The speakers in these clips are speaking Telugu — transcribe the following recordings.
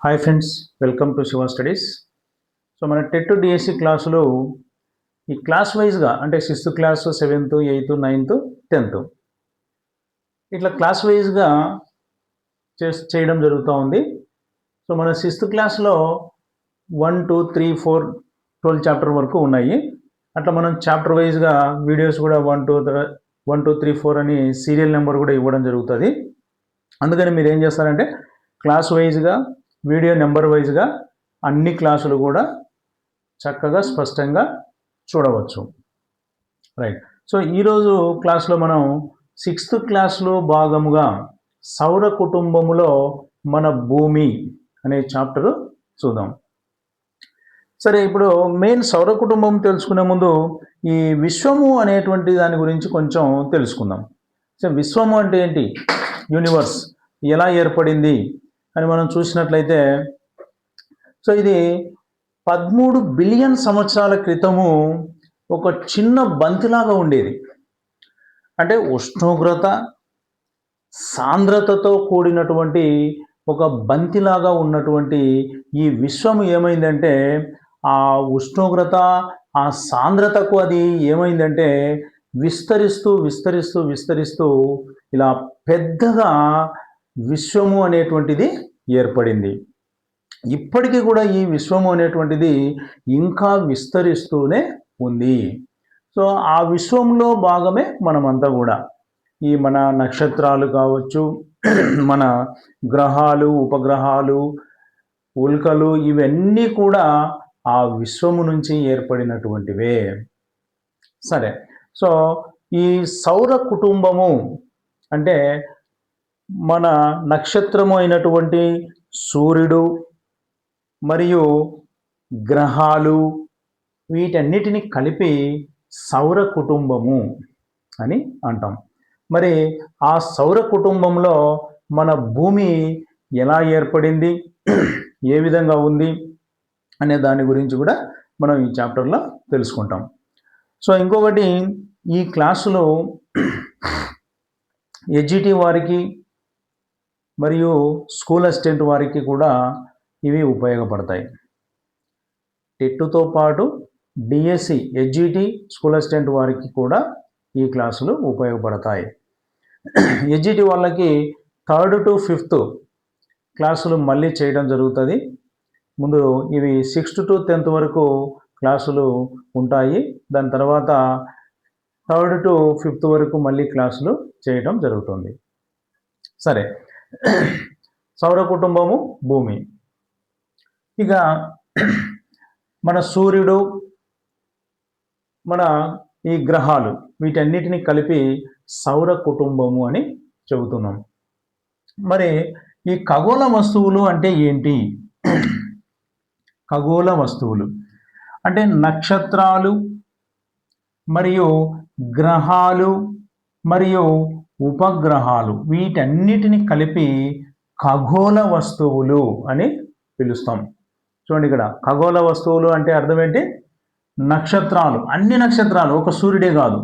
Hi friends, welcome to Shiva studies. So మన టెట్ డిఎస్సి క్లాసులో ఈ క్లాస్ వైజ్గా అంటే 6th class, 7th, 8th, 9th, 10th ఇట్లా క్లాస్ వైజ్గా చేయడం జరుగుతూ ఉంది. సో మన 6th క్లాస్లో 1, 2, 3, 4, 12 చాప్టర్ వరకు ఉన్నాయి. అట్లా మనం చాప్టర్ వైజ్గా వీడియోస్ కూడా 1, 2, 3, 4 అని సీరియల్ నెంబర్ కూడా ఇవ్వడం జరుగుతుంది. అందుకని మీరు ఏం చేస్తారంటే క్లాస్ వైజ్గా వీడియో నెంబర్ వైజ్గా అన్ని క్లాసులు కూడా చక్కగా స్పష్టంగా చూడవచ్చు. రైట్. సో ఈరోజు క్లాస్లో మనం 6th క్లాస్లో భాగముగా సౌర కుటుంబములో మన భూమి అనే చాప్టర్ చూద్దాం. సరే, ఇప్పుడు మెయిన్ సౌర కుటుంబం తెలుసుకునే ముందు ఈ విశ్వము అనేటువంటి దాని గురించి కొంచెం తెలుసుకుందాం. సో విశ్వము అంటే ఏంటి, యూనివర్స్ ఎలా ఏర్పడింది అని మనం చూసినట్లయితే, సో ఇది 13 బిలియన్ సంవత్సరాల క్రితము ఒక చిన్న బంతిలాగా ఉండేది. అంటే ఉష్ణోగ్రత సాంద్రతతో కూడినటువంటి ఒక బంతిలాగా ఉన్నటువంటి ఈ విశ్వము ఏమైందంటే, ఆ ఉష్ణోగ్రత ఆ సాంద్రతకు అది ఏమైందంటే విస్తరిస్తూ విస్తరిస్తూ విస్తరిస్తూ ఇలా పెద్దగా విశ్వము అనేటువంటిది ఏర్పడింది. ఇప్పటికీ కూడా ఈ విశ్వము అనేటువంటిది ఇంకా విస్తరిస్తూనే ఉంది. సో ఆ విశ్వంలో భాగమే మనమంతా కూడా. ఈ మన నక్షత్రాలు కావచ్చు, మన గ్రహాలు, ఉపగ్రహాలు, ఉల్కలు, ఇవన్నీ కూడా ఆ విశ్వము నుంచి ఏర్పడినటువంటివే. సరే, సో ఈ సౌర కుటుంబము అంటే మన నక్షత్రము అయినటువంటి సూర్యుడు మరియు గ్రహాలు, వీటన్నిటిని కలిపి సౌర కుటుంబము అని అంటాం. మరి ఆ సౌర కుటుంబంలో మన భూమి ఎలా ఏర్పడింది, ఏ విధంగా ఉంది అనే దాని గురించి కూడా మనం ఈ చాప్టర్లో తెలుసుకుంటాం. సో ఇంకొకటి, ఈ క్లాసులో ఎడ్జిటి వారికి మరియు స్కూల్ అసిస్టెంట్ వారికి కూడా ఇవి ఉపయోగపడతాయి. టెట్తో పాటు డిఎస్సి, ఎడ్జిటి, స్కూల్ అసిస్టెంట్ వారికి కూడా ఈ క్లాసులు ఉపయోగపడతాయి. ఎడ్జిటి వాళ్ళకి 3rd to 5th క్లాసులు మళ్ళీ చేయడం జరుగుతుంది. ముందు ఇవి 6th to 10th వరకు క్లాసులు ఉంటాయి. దాని తర్వాత 3rd to 5th వరకు మళ్ళీ క్లాసులు చేయడం జరుగుతుంది. సరే, సౌర కుటుంబము, భూమి. ఇక మన సూర్యుడు, మన ఈ గ్రహాలు, వీటన్నిటిని కలిపి సౌర కుటుంబము అని చెబుతున్నాం. మరి ఈ ఖగోళ వస్తువులు అంటే ఏంటి? ఖగోళ వస్తువులు అంటే నక్షత్రాలు మరియు గ్రహాలు మరియు ఉపగ్రహాలు, వీటన్నిటిని కలిపి ఖగోళ వస్తువులు అని పిలుస్తాం. చూడండి, ఇక్కడ ఖగోళ వస్తువులు అంటే అర్థం ఏంటి? నక్షత్రాలు, అన్ని నక్షత్రాలు, ఒక సూర్యుడే కాదు.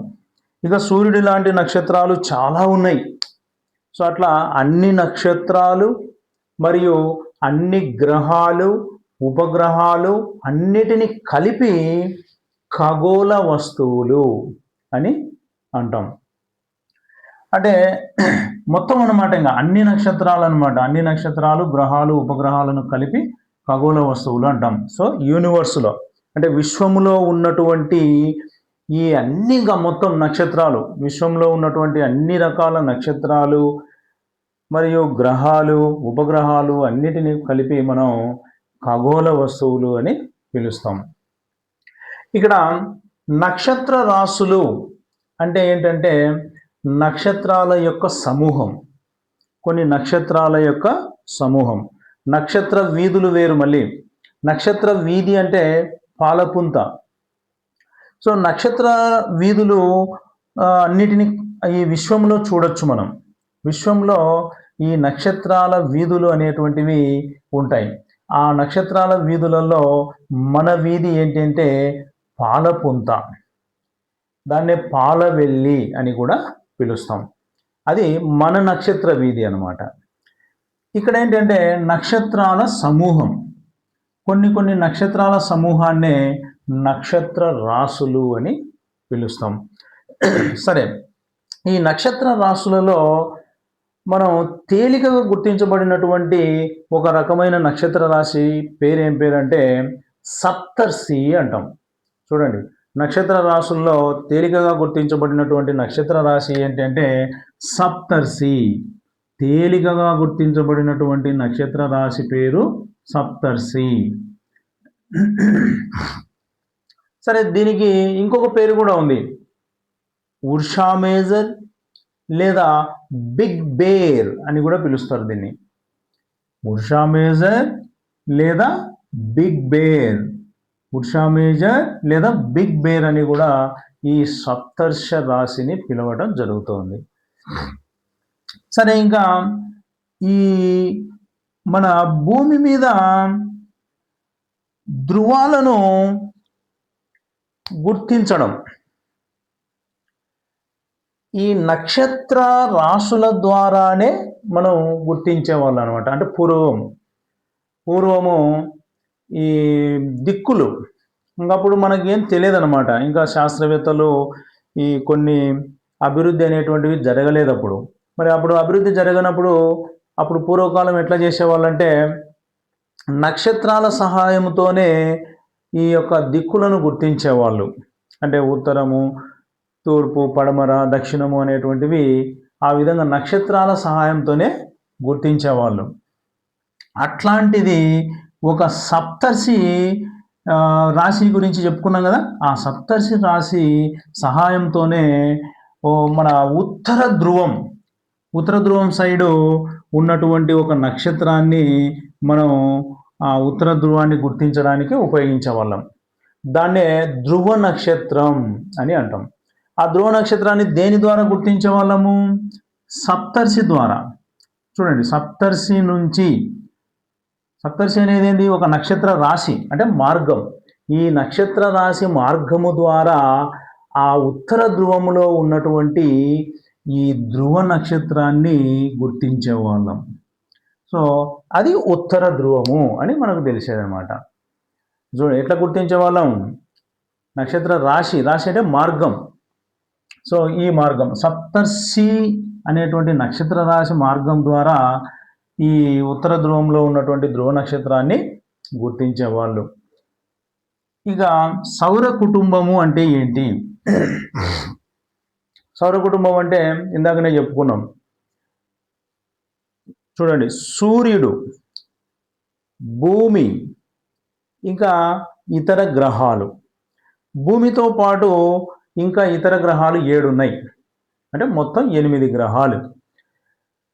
ఇక సూర్యుడి లాంటి నక్షత్రాలు చాలా ఉన్నాయి. సో అట్లా అన్ని నక్షత్రాలు మరియు అన్ని గ్రహాలు, ఉపగ్రహాలు అన్నిటిని కలిపి ఖగోళ వస్తువులు అని అంటాం. అంటే మొత్తం అన్నమాట, ఇంకా అన్ని నక్షత్రాలు అనమాట. అన్ని నక్షత్రాలు, గ్రహాలు, ఉపగ్రహాలను కలిపి ఖగోళ వస్తువులు అంటాం. సో యూనివర్స్లో అంటే విశ్వములో ఉన్నటువంటి ఈ అన్ని మొత్తం నక్షత్రాలు, విశ్వంలో ఉన్నటువంటి అన్ని రకాల నక్షత్రాలు మరియు గ్రహాలు, ఉపగ్రహాలు అన్నిటిని కలిపి మనం ఖగోళ వస్తువులు అని పిలుస్తాం. ఇక్కడ నక్షత్ర రాశులు అంటే ఏంటంటే నక్షత్రాల యొక్క సమూహం, కొన్ని నక్షత్రాల యొక్క సమూహం. నక్షత్ర వీధులు వేరు. మళ్ళీ నక్షత్ర వీధి అంటే పాలపుంత. సో నక్షత్ర వీధులు అన్నిటిని ఈ విశ్వంలో చూడొచ్చు మనం. విశ్వంలో ఈ నక్షత్రాల వీధులు అనేటువంటివి ఉంటాయి. ఆ నక్షత్రాల వీధులలో మన వీధి ఏంటంటే పాలపుంత, దాన్నే పాలవెల్లి అని కూడా పిలుస్తాం. అది మన నక్షత్ర వీధి అన్నమాట. ఇక్కడ ఏంటంటే నక్షత్రాల సమూహం, కొన్ని నక్షత్రాల సమూహాన్నే నక్షత్ర రాసులు అని పిలుస్తాం. సరే, ఈ నక్షత్ర రాసులలో మనం తేలికగా గుర్తించబడినటువంటి ఒక రకమైన నక్షత్ర రాశి పేరు ఏం పేరు అంటే సప్తర్షి అంటాం. చూడండి, నక్షత్ర రాశుల్లో తేలికగా గుర్తించబడినటువంటి నక్షత్ర రాశి ఏంటంటే సప్తర్షి. తేలికగా గుర్తించబడినటువంటి నక్షత్ర రాశి పేరు సప్తర్షి. సరే, దీనికి ఇంకొక పేరు కూడా ఉంది, ఉర్షా మేజర్ లేదా బిగ్ బేర్ అని కూడా పిలుస్తారు దీన్ని. ఉర్షా మేజర్ లేదా బిగ్ బేర్, ఉర్షా మేజర్ లేదా బిగ్ బేర్ అని కూడా ఈ సప్తర్ష రాశిని పిలవడం జరుగుతుంది. సరే, ఇంకా ఈ మన భూమి మీద ధృవాలను గుర్తించడం ఈ నక్షత్ర రాశుల ద్వారానే మనం గుర్తించేవాళ్ళం అనమాట. అంటే పూర్వము ఈ దిక్కులు ఇంకప్పుడు మనకేం తెలియదు అనమాట. ఇంకా శాస్త్రవేత్తలు ఈ కొన్ని అభివృద్ధి అనేటువంటివి జరగలేదు అప్పుడు. మరి అప్పుడు అభివృద్ధి జరగనప్పుడు అప్పుడు పూర్వకాలం ఎట్లా చేసేవాళ్ళంటే నక్షత్రాల సహాయంతోనే ఈ యొక్క దిక్కులను గుర్తించేవాళ్ళు. అంటే ఉత్తరము, తూర్పు, పడమర, దక్షిణము అనేటువంటివి ఆ విధంగా నక్షత్రాల సహాయంతోనే గుర్తించేవాళ్ళు. అట్లాంటిది ఒక సప్తర్షి రాశి గురించి చెప్పుకున్నాం కదా, ఆ సప్తర్షి రాశి సహాయంతోనే మన ఉత్తర ధ్రువం సైడు ఉన్నటువంటి ఒక నక్షత్రాన్ని మనం ఆ ఉత్తర ధ్రువాన్ని గుర్తించడానికి ఉపయోగించేవాళ్ళం. దాన్నే ధ్రువ నక్షత్రం అని అంటాం. ఆ ధ్రువ నక్షత్రాన్ని దేని ద్వారా గుర్తించే వాళ్ళము? సప్తర్షి ద్వారా. చూడండి, సప్తర్షి అనేది ఏంటి? ఒక నక్షత్ర రాశి అంటే మార్గం. ఈ నక్షత్ర రాశి మార్గము ద్వారా ఆ ఉత్తర ధ్రువములో ఉన్నటువంటి ఈ ధ్రువ నక్షత్రాన్ని గుర్తించేవాళ్ళం. సో అది ఉత్తర ధ్రువము అని మనకు తెలిసేదన్నమాట. చూడండి, ఎట్లా గుర్తించేవాళ్ళం? నక్షత్ర రాశి అంటే మార్గం. సో ఈ మార్గం సప్తర్షి అనేటువంటి నక్షత్ర రాశి మార్గం ద్వారా ఈ ఉత్తర ధ్రువంలో ఉన్నటువంటి ధ్రువ నక్షత్రాన్ని గుర్తించేవాళ్ళు. ఇక సౌర కుటుంబము అంటే ఏంటి? సౌర కుటుంబం అంటే ఇందాకనే చెప్పుకున్నాం. చూడండి, సూర్యుడు, భూమి, ఇంకా ఇతర గ్రహాలు. భూమితో పాటు ఇంకా ఇతర గ్రహాలు 7 ఉన్నాయి. అంటే మొత్తం 8 గ్రహాలు.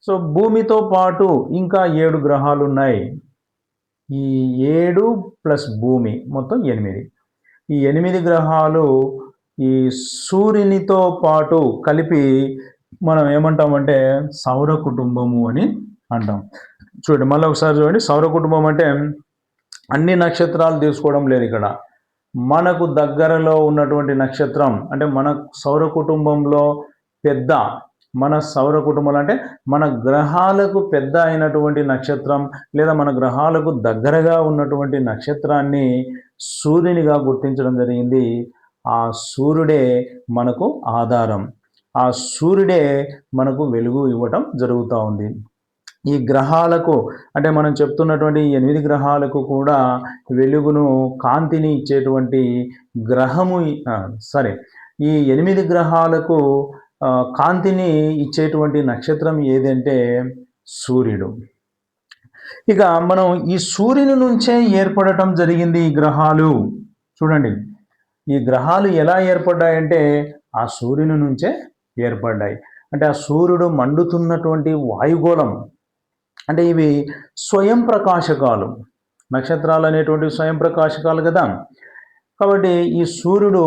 సో భూమితో పాటు ఇంకా 7 గ్రహాలు ఉన్నాయి. ఈ 7 ప్లస్ భూమి మొత్తం 8. ఈ 8 గ్రహాలు ఈ సూర్యునితో పాటు కలిపి మనం ఏమంటామంటే సౌర కుటుంబము అని అంటాం. చూడండి, మళ్ళీ ఒకసారి చూడండి. సౌర కుటుంబం అంటే అన్ని నక్షత్రాలు తీసుకోవడం లేదు ఇక్కడ. మనకు దగ్గరలో ఉన్నటువంటి నక్షత్రం అంటే మన సౌర కుటుంబంలో పెద్ద, మన సౌర కుటుంబం అంటే మన గ్రహాలకు పెద్ద అయినటువంటి నక్షత్రం లేదా మన గ్రహాలకు దగ్గరగా ఉన్నటువంటి నక్షత్రాన్ని సూర్యునిగా గుర్తించడం జరిగింది. ఆ సూర్యుడే మనకు ఆధారం, ఆ సూర్యుడే మనకు వెలుగు ఇవ్వటం జరుగుతూ ఉంది. ఈ గ్రహాలకు అంటే మనం చెప్తున్నటువంటి 8 గ్రహాలకు కూడా వెలుగును, కాంతిని ఇచ్చేటువంటి గ్రహము ఈ 8 గ్రహాలకు కాంతిని ఇచ్చేటువంటి నక్షత్రం ఏదంటే సూర్యుడు. ఇక మనం ఈ సూర్యుని నుంచే ఏర్పడటం జరిగింది ఈ గ్రహాలు. చూడండి, ఈ గ్రహాలు ఎలా ఏర్పడ్డాయంటే ఆ సూర్యుని నుంచే ఏర్పడ్డాయి. అంటే ఆ సూర్యుడు మండుతున్నటువంటి వాయుగోళం, అంటే ఇవి స్వయం ప్రకాశకాలు. నక్షత్రాలు అనేటువంటి స్వయం ప్రకాశకాలు కదా. కాబట్టి ఈ సూర్యుడు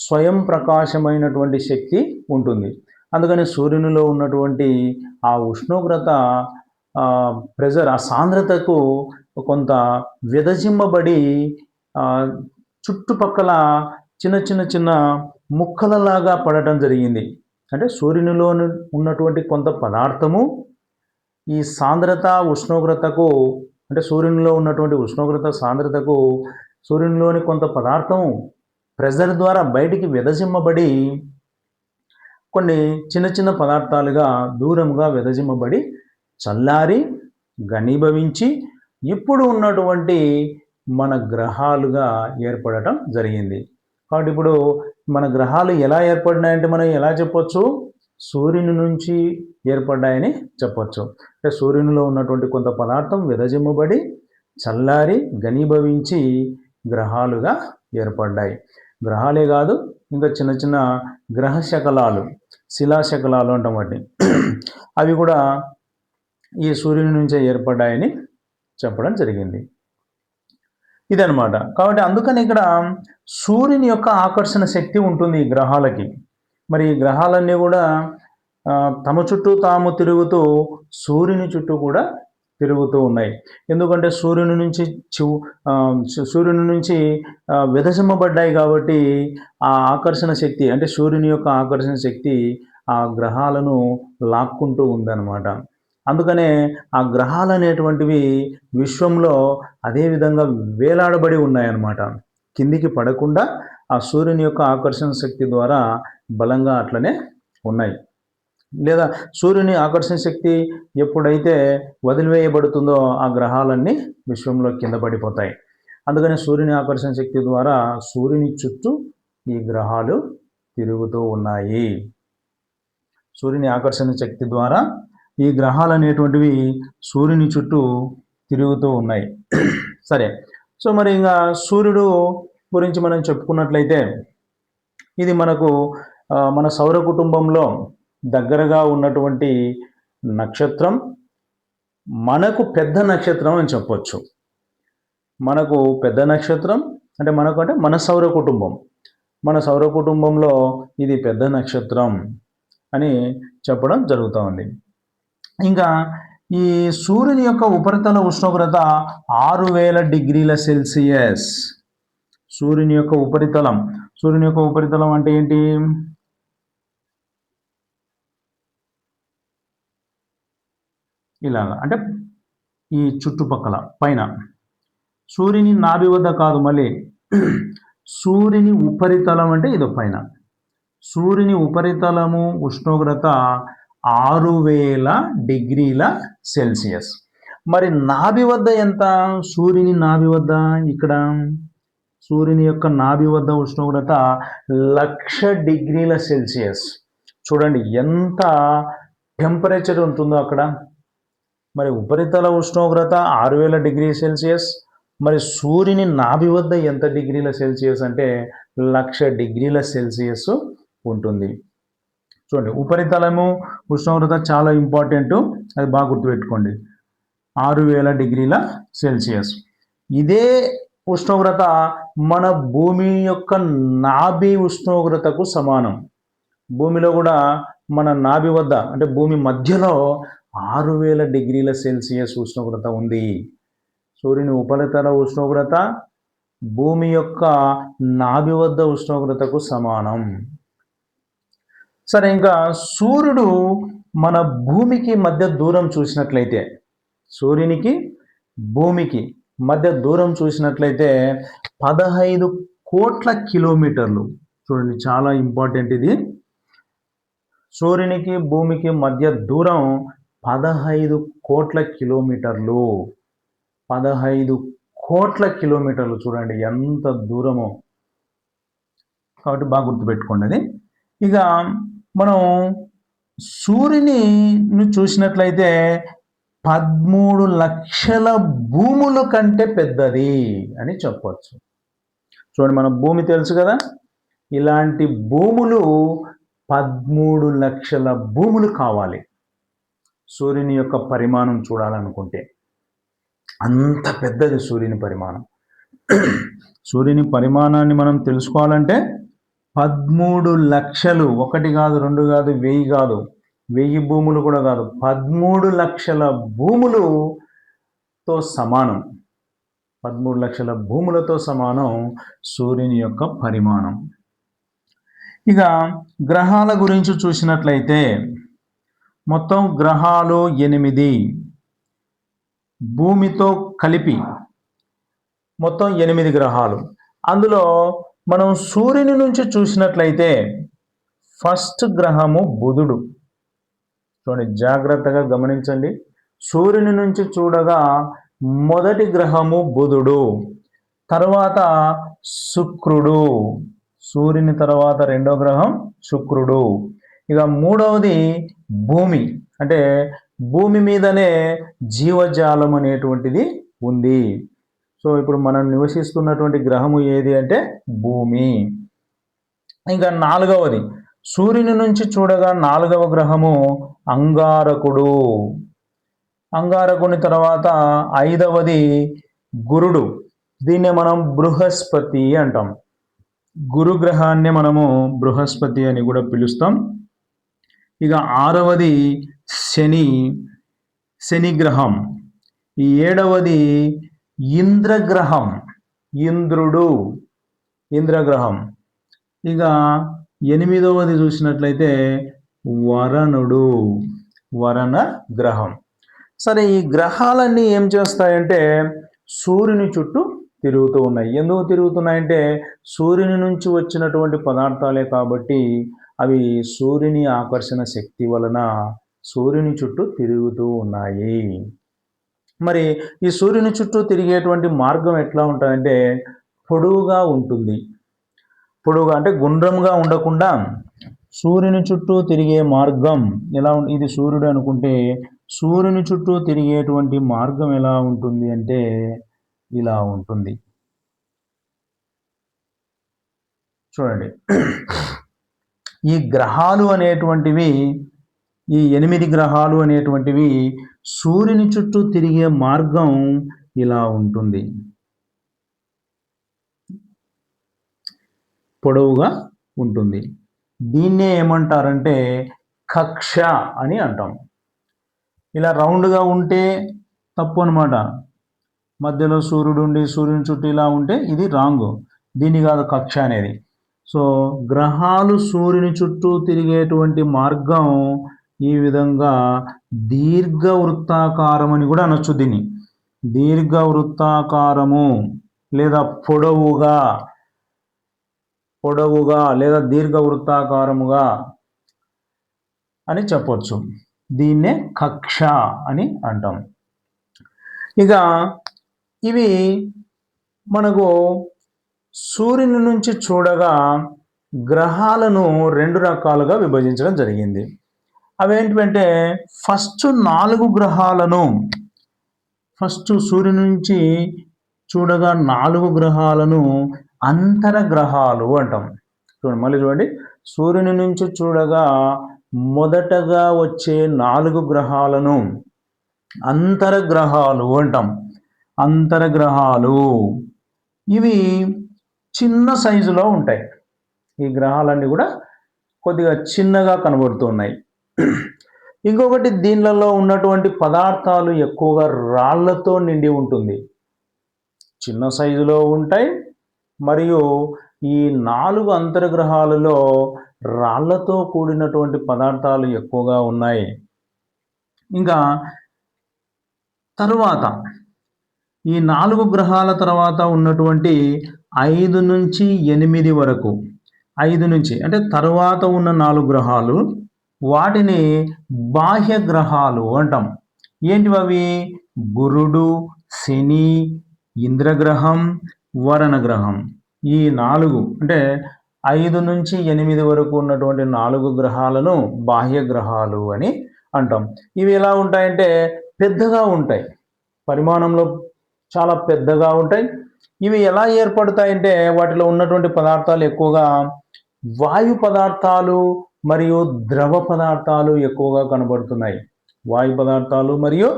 స్వయం ప్రకాశమైనటువంటి శక్తి ఉంటుంది. అందుకని సూర్యునిలో ఉన్నటువంటి ఆ ఉష్ణోగ్రత, ప్రెజర్, ఆ సాంద్రతకు కొంత విదజిమ్మబడి చుట్టుపక్కల చిన్న ముక్కలలాగా పడటం జరిగింది. అంటే సూర్యునిలో ఉన్నటువంటి కొంత పదార్థము ఈ సాంద్రత ఉష్ణోగ్రతకు అంటే సూర్యునిలో ఉన్నటువంటి ఉష్ణోగ్రత సాంద్రతకు సూర్యునిలోని కొంత పదార్థం ప్రెజర్ ద్వారా బయటికి వెదజిమ్మబడి కొన్ని చిన్న చిన్న పదార్థాలుగా దూరంగా వెదజిమ్మబడి చల్లారి ఘనీభవించి ఇప్పుడు ఉన్నటువంటి మన గ్రహాలుగా ఏర్పడటం జరిగింది. కాబట్టి ఇప్పుడు మన గ్రహాలు ఎలా ఏర్పడినాయంటే మనం ఎలా చెప్పొచ్చు, సూర్యుని నుంచి ఏర్పడ్డాయని చెప్పొచ్చు. అంటే సూర్యునిలో ఉన్నటువంటి కొంత పదార్థం విరజిమ్మబడి చల్లారి ఘనీభవించి గ్రహాలుగా ఏర్పడ్డాయి. గ్రహాలే కాదు, ఇంకా చిన్న చిన్న గ్రహ శకలాలు, శిలాశకలాలు అంటాం వాటిని, అవి కూడా ఈ సూర్యుని నుంచే ఏర్పడ్డాయని చెప్పడం జరిగింది. ఇదనమాట. కాబట్టి అందుకని ఇక్కడ సూర్యుని యొక్క ఆకర్షణ శక్తి ఉంటుంది ఈ గ్రహాలకి. మరి ఈ గ్రహాలన్నీ కూడా తమ చుట్టూ తాము తిరుగుతూ సూర్యుని చుట్టూ కూడా తిరుగుతూ ఉన్నాయి. ఎందుకంటే సూర్యుని నుంచి విదజిమ్మబడ్డాయి కాబట్టి ఆ ఆకర్షణ శక్తి అంటే సూర్యుని యొక్క ఆకర్షణ శక్తి ఆ గ్రహాలను లాక్కుంటూ ఉందన్నమాట. అందుకనే ఆ గ్రహాలు అనేటువంటివి విశ్వంలో అదే విధంగా వేలాడబడి ఉన్నాయన్నమాట. కిందికి పడకుండా ఆ సూర్యుని యొక్క ఆకర్షణ శక్తి ద్వారా బలంగా అట్లనే ఉన్నాయి. లేదా సూర్యుని ఆకర్షణ శక్తి ఎప్పుడైతే వదిలివేయబడుతుందో ఆ గ్రహాలన్నీ విశ్వంలో కింద పడిపోతాయి. అందుకని సూర్యుని ఆకర్షణ శక్తి ద్వారా సూర్యుని చుట్టూ ఈ గ్రహాలు తిరుగుతూ ఉన్నాయి. సూర్యుని ఆకర్షణ శక్తి ద్వారా ఈ గ్రహాలు అనేటువంటివి సూర్యుని చుట్టూ తిరుగుతూ ఉన్నాయి. సరే, సో మరి ఇంకా సూర్యుడు గురించి మనం చెప్పుకున్నట్లయితే ఇది మనకు మన సౌర కుటుంబంలో దగ్గరగా ఉన్నటువంటి నక్షత్రం, మనకు పెద్ద నక్షత్రం అని చెప్పొచ్చు. మనకు పెద్ద నక్షత్రం అంటే మన సౌర కుటుంబం, మన సౌర కుటుంబంలో ఇది పెద్ద నక్షత్రం అని చెప్పడం జరుగుతూ ఉంది. ఇంకా ఈ సూర్యుని యొక్క ఉపరితల ఉష్ణోగ్రత 6000 డిగ్రీల సెల్సియస్. సూర్యుని యొక్క ఉపరితలం అంటే ఏంటి? ఇలాగా అంటే ఈ చుట్టుపక్కల పైన సూర్యుని నాభి వద్ద కాదు, మళ్ళీ సూర్యుని ఉపరితలం అంటే ఇదో పైన. సూర్యుని ఉపరితలము ఉష్ణోగ్రత 6000 డిగ్రీల సెల్సియస్. మరి నాభి వద్ద ఎంత? సూర్యుని నాభి వద్ద ఇక్కడ సూర్యుని యొక్క నాభి వద్ద ఉష్ణోగ్రత 1,00,000 డిగ్రీల సెల్సియస్. చూడండి ఎంత టెంపరేచర్ ఉంటుందో అక్కడ. మరి ఉపరితల ఉష్ణోగ్రత 6000 డిగ్రీ సెల్సియస్, మరి సూర్యుని నాభి వద్ద ఎంత డిగ్రీల సెల్సియస్ అంటే 1,00,000 డిగ్రీల సెల్సియస్ ఉంటుంది. చూడండి, ఉపరితలము ఉష్ణోగ్రత చాలా ఇంపార్టెంట్, అది బాగా గుర్తుపెట్టుకోండి. 6000 డిగ్రీల సెల్సియస్. ఇదే ఉష్ణోగ్రత మన భూమి యొక్క నాభి ఉష్ణోగ్రతకు సమానం. భూమిలో కూడా మన నాభి వద్ద అంటే భూమి మధ్యలో 6000 డిగ్రీల సెల్సియస్ ఉష్ణోగ్రత ఉంది. సూర్యుని ఉపరితల ఉష్ణోగ్రత భూమి యొక్క నాభి వద్ద ఉష్ణోగ్రతకు సమానం. సరే, ఇంకా సూర్యుడు మన భూమికి మధ్య దూరం చూసినట్లయితే, సూర్యునికి భూమికి మధ్య దూరం చూసినట్లయితే 15 కోట్ల కిలోమీటర్లు. చూడండి, చాలా ఇంపార్టెంట్ ఇది. సూర్యునికి భూమికి మధ్య దూరం 15 కోట్ల కిలోమీటర్లు. 15 కోట్ల కిలోమీటర్లు, చూడండి ఎంత దూరమో. కాబట్టి బాగా గుర్తుపెట్టుకోండి అది. ఇక మనం సూర్యుని చూసినట్లయితే 13 లక్షల భూముల కంటే పెద్దది అని చెప్పవచ్చు. చూడండి, మన భూమి తెలుసు కదా, ఇలాంటి భూములు 13 లక్షల భూములు కావాలి సూర్యుని యొక్క పరిమాణం చూడాలనుకుంటే. అంత పెద్దది సూర్యుని పరిమాణం. సూర్యుని పరిమాణాన్ని మనం తెలుసుకోవాలంటే 13 లక్షలు, 1 కాదు, 2 కాదు, 1000 కాదు, 1000 భూములు కూడా కాదు, 13 లక్షల భూములతో సమానం. 13 లక్షల భూములతో సమానం సూర్యుని యొక్క పరిమాణం. ఇక గ్రహాల గురించి చూసినట్లయితే మొత్తం గ్రహాలు 8 భూమితో కలిపి మొత్తం 8 గ్రహాలు. అందులో మనం సూర్యుని నుంచి చూసినట్లయితే ఫస్ట్ గ్రహము బుధుడు. చూడండి, జాగ్రత్తగా గమనించండి. సూర్యుని నుంచి చూడగా మొదటి గ్రహము బుధుడు, తర్వాత శుక్రుడు, సూర్యుని తర్వాత రెండో గ్రహం శుక్రుడు. ఇక మూడవది భూమి, అంటే భూమి మీదనే జీవజాలం అనేటువంటిది ఉంది. సో ఇప్పుడు మనం నివసిస్తున్నటువంటి గ్రహము ఏది అంటే భూమి. ఇంకా నాలుగవది సూర్యుని నుంచి చూడగా నాలుగవ గ్రహము అంగారకుడు. అంగారకుని తర్వాత ఐదవది గురుడు, దీన్నే మనం బృహస్పతి అంటాం. గురుగ్రహాన్ని మనము బృహస్పతి అని కూడా పిలుస్తాం. ఇక ఆరవది శని గ్రహం. ఈ ఏడవది ఇంద్రగ్రహం, ఇంద్రగ్రహం. ఇక ఎనిమిదవది చూసినట్లయితే వరణ గ్రహం. సరే, ఈ గ్రహాలన్నీ ఏం చేస్తాయంటే సూర్యుని చుట్టూ తిరుగుతూ ఉన్నాయి. ఎందుకు తిరుగుతున్నాయంటే సూర్యుని నుంచి వచ్చినటువంటి పదార్థాలే కాబట్టి అవి సూర్యుని ఆకర్షణ శక్తి వలన సూర్యుని చుట్టూ తిరుగుతూ ఉన్నాయి. మరి ఈ సూర్యుని చుట్టూ తిరిగేటువంటి మార్గం ఎట్లా ఉంటుందంటే పొడవుగా ఉంటుంది. పొడవుగా అంటే గుండ్రంగా ఉండకుండా సూర్యుని చుట్టూ తిరిగే మార్గం ఎలా ఇది సూర్యుడు అనుకుంటే సూర్యుని చుట్టూ తిరిగేటువంటి మార్గం ఎలా ఉంటుంది అంటే ఇలా ఉంటుంది. చూడండి, ఈ గ్రహాలు అనేటువంటివి, ఈ 8 గ్రహాలు అనేటువంటివి సూర్యుని చుట్టూ తిరిగే మార్గం ఇలా ఉంటుంది, పొడవుగా ఉంటుంది. దీన్నే ఏమంటారంటే కక్ష అని అంటాం. ఇలా రౌండ్గా ఉంటే తప్పు అనమాట. మధ్యలో సూర్యుడు ఉండి సూర్యుని చుట్టూ ఇలా ఉంటే ఇది రాంగ్, దీన్ని కాదు కక్ష అనేది. సో గ్రహాలు సూర్యుని చుట్టూ తిరిగేటువంటి మార్గం ఈ విధంగా దీర్ఘవృత్తాకారం అని కూడా అనొచ్చు. దీన్ని దీర్ఘవృత్తాకారము లేదా పొడవుగా లేదా దీర్ఘవృత్తాకారముగా అని చెప్పొచ్చు. దీన్నే కక్ష అని అంటాం. ఇక ఇవి మనకు సూర్యుని నుంచి చూడగా గ్రహాలను 2 రకాలుగా విభజించడం జరిగింది. అవేంటంటే ఫస్ట్ 4 గ్రహాలను, ఫస్ట్ సూర్యుని నుంచి చూడగా 4 గ్రహాలను అంతరగ్రహాలు అంటాం. చూడండి, మళ్ళీ చూడండి, సూర్యుని నుంచి చూడగా మొదటగా వచ్చే 4 గ్రహాలను అంతరగ్రహాలు అంటాం. అంతరగ్రహాలు ఇవి చిన్న సైజులో ఉంటాయి. ఈ గ్రహాలన్నీ కూడా కొద్దిగా చిన్నగా కనబడుతున్నాయి. ఇంకొకటి, దీనిలలో ఉన్నటువంటి పదార్థాలు ఎక్కువగా రాళ్లతో నిండి ఉంటుంది, చిన్న సైజులో ఉంటాయి. మరియు ఈ 4 అంతర్గ్రహాలలో రాళ్లతో కూడినటువంటి పదార్థాలు ఎక్కువగా ఉన్నాయి. ఇంకా తరువాత ఈ 4 గ్రహాల తర్వాత ఉన్నటువంటి 5 నుంచి 8 వరకు, 5 నుంచి అంటే తరువాత ఉన్న 4 గ్రహాలు, వాటిని బాహ్య గ్రహాలు అంటాం. ఏంటివి అవి? గురుడు, శని, ఇంద్రగ్రహం, వరణ గ్రహం. ఈ 4 అంటే 5 నుంచి 8 వరకు ఉన్నటువంటి 4 గ్రహాలను బాహ్య గ్రహాలు అని అంటాం. ఇవి ఎలా ఉంటాయంటే పెద్దగా ఉంటాయి, పరిమాణంలో చాలా పెద్దగా ఉంటాయి. ఇవి ఎలా ఏర్పడతాయంటే వాటిలో ఉన్నటువంటి పదార్థాలు ఎక్కువగా వాయు పదార్థాలు మరియు ద్రవ పదార్థాలు ఎక్కువగా కనబడుతున్నాయి. వాయు పదార్థాలు మరియు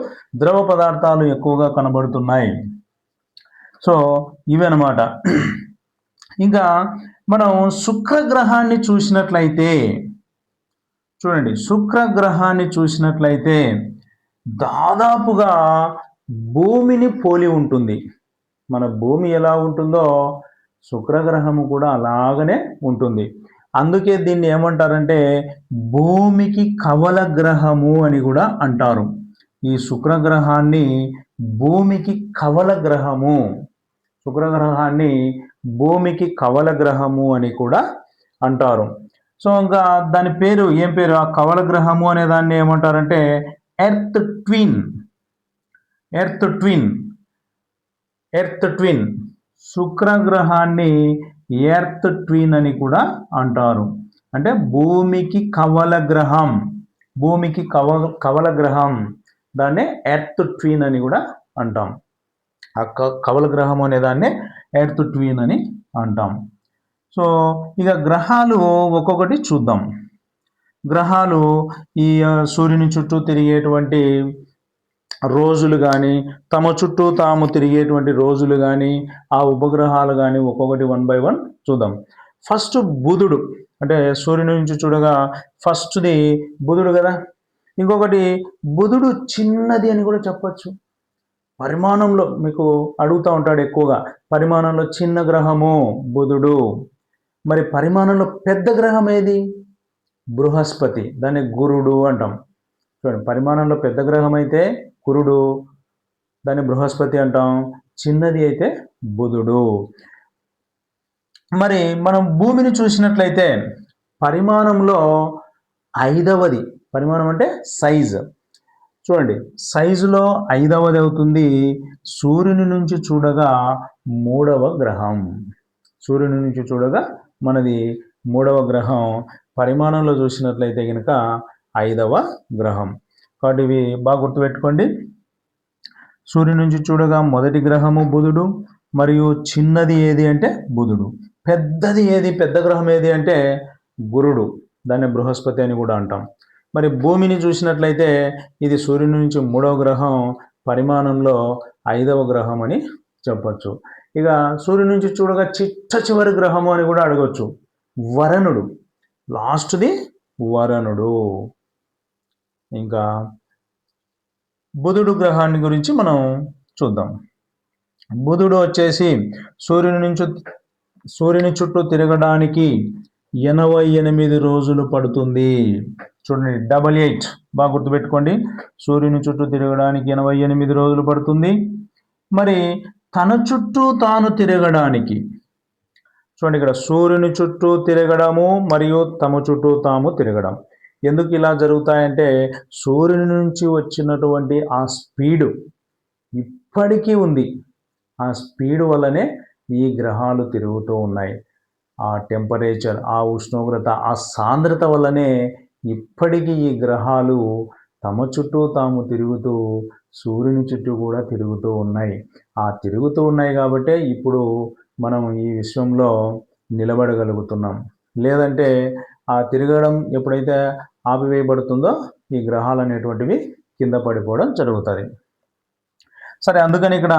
ద్రవ పదార్థాలు ఎక్కువగా కనబడుతున్నాయి. సో ఇవన్నమాట. ఇంకా మనం శుక్రగ్రహాన్ని చూసినట్లయితే, చూడండి, శుక్రగ్రహాన్ని చూసినట్లయితే దాదాపుగా భూమిని పోలి ఉంటుంది. మన భూమి ఎలా ఉంటుందో శుక్రగ్రహము కూడా అలాగనే ఉంటుంది. అందుకే దీన్ని ఏమంటారంటే భూమికి కవల గ్రహము అని కూడా అంటారు. ఈ శుక్రగ్రహాన్ని భూమికి కవల గ్రహము, శుక్రగ్రహాన్ని భూమికి కవల గ్రహము అని కూడా అంటారు. సో ఇంకా దాని పేరు ఏం పేరు, ఆ కవల గ్రహము అనే దాన్ని ఏమంటారంటే earth twin. Earth twin, earth twin, శుక్రగ్రహాన్ని ఎర్త్ ట్విన్ అని కూడా అంటారు. అంటే భూమికి కవల గ్రహం, భూమికి కవల గ్రహం, దాన్నే ఎర్త్ ట్విన్ అని కూడా అంటాం. ఆ కవల గ్రహం అనే దాన్నే ఎర్త్ ట్విన్ అని అంటాం. సో ఇక గ్రహాలు ఒక్కొక్కటి చూద్దాం. గ్రహాలు ఈ సూర్యుని చుట్టూ తిరిగేటువంటి రోజులు కానీ, తమ చుట్టూ తాము తిరిగేటువంటి రోజులు కానీ, ఆ ఉపగ్రహాలు కానీ ఒక్కొక్కటి 1 by 1 చూద్దాం. ఫస్ట్ బుధుడు, అంటే సూర్యుని నుంచి చూడగా ఫస్ట్ది బుధుడు కదా. ఇంకొకటి బుధుడు చిన్నది అని కూడా చెప్పచ్చు. పరిమాణంలో మీకు అడుగుతూ ఉంటాడు ఎక్కువగా, పరిమాణంలో చిన్న గ్రహము బుధుడు. మరి పరిమాణంలో పెద్ద గ్రహం ఏది? బృహస్పతి, దాన్ని గురుడు అంటాం. చూడండి, పరిమాణంలో పెద్ద గ్రహం అయితే గురుడు, దాన్ని బృహస్పతి అంటాం. చిన్నది అయితే బుధుడు. మరి మనం భూమిని చూసినట్లయితే పరిమాణంలో 5వది, పరిమాణం అంటే సైజ్. చూడండి, సైజులో 5వది అవుతుంది. సూర్యుని నుంచి చూడగా 3వ గ్రహం. సూర్యుని నుంచి చూడగా మనది 3వ గ్రహం. పరిమాణంలో చూసినట్లయితే కనుక 5వ గ్రహం. కాబట్టి ఇవి బాగా గుర్తుపెట్టుకోండి. సూర్యుని నుంచి చూడగా మొదటి గ్రహము బుధుడు, మరియు చిన్నది ఏది అంటే బుధుడు. పెద్దది ఏది, పెద్ద గ్రహం ఏది అంటే గురుడు, దాన్ని బృహస్పతి అని కూడా అంటాం. మరి భూమిని చూసినట్లయితే ఇది సూర్యుని నుంచి 3వ గ్రహం, పరిమాణంలో 5వ గ్రహం అని చెప్పచ్చు. ఇక సూర్యుని నుంచి చూడగా చివరి గ్రహము అని కూడా అడగచ్చు, వరుణుడు. లాస్ట్ది వరుణుడు. ఇంకా బుధుడు గ్రహాన్ని గురించి మనం చూద్దాం. బుధుడు వచ్చేసి సూర్యుని చుట్టూ తిరగడానికి 88 రోజులు పడుతుంది. చూడండి, 88 బాగా గుర్తుపెట్టుకోండి. సూర్యుని చుట్టూ తిరగడానికి 88 రోజులు పడుతుంది. మరి తన చుట్టూ తాను తిరగడానికి, చూడండి ఇక్కడ సూర్యుని చుట్టూ తిరగడము మరియు తమ చుట్టూ తాము తిరగడం. ఎందుకు ఇలా జరుగుతాయంటే సూర్యుని నుంచి వచ్చినటువంటి ఆ స్పీడు ఇప్పటికీ ఉంది. ఆ స్పీడ్ వల్లనే ఈ గ్రహాలు తిరుగుతూ ఉన్నాయి. ఆ టెంపరేచర్, ఆ ఉష్ణోగ్రత, ఆ సాంద్రత వల్లనే ఇప్పటికీ ఈ గ్రహాలు తమ చుట్టూ తాము తిరుగుతూ సూర్యుని చుట్టూ కూడా తిరుగుతూ ఉన్నాయి. ఆ తిరుగుతూ ఉన్నాయి కాబట్టే ఇప్పుడు మనం ఈ విశ్వంలో నిలబడగలుగుతున్నాం. లేదంటే ఆ తిరగడం ఎప్పుడైతే ఆపివేయబడుతుందో ఈ గ్రహాలు అనేటువంటివి కింద పడిపోవడం జరుగుతుంది. సరే, అందుకని ఇక్కడ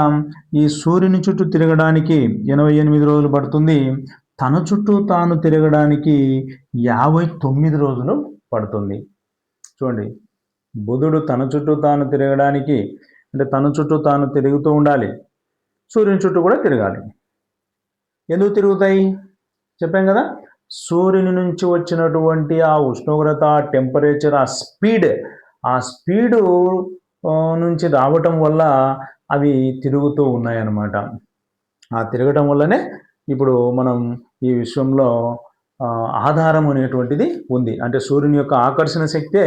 ఈ సూర్యుని చుట్టూ తిరగడానికి 88 రోజులు పడుతుంది. తన చుట్టూ తాను తిరగడానికి 59 రోజులు పడుతుంది. చూడండి, బుధుడు తన చుట్టూ తాను తిరగడానికి, అంటే తన చుట్టూ తాను తిరుగుతూ ఉండాలి, సూర్యుని చుట్టూ కూడా తిరగాలి. ఎందుకు తిరుగుతాయి చెప్పాం కదా. సూర్యుని నుంచి వచ్చినటువంటి ఆ ఉష్ణోగ్రత, టెంపరేచర్, ఆ స్పీడు నుంచి రావటం వల్ల అవి తిరుగుతూ ఉన్నాయన్నమాట. ఆ తిరగటం వల్లనే ఇప్పుడు మనం ఈ విశ్వంలో ఆధారం అనేటువంటిది ఉంది. అంటే సూర్యుని యొక్క ఆకర్షణ శక్తే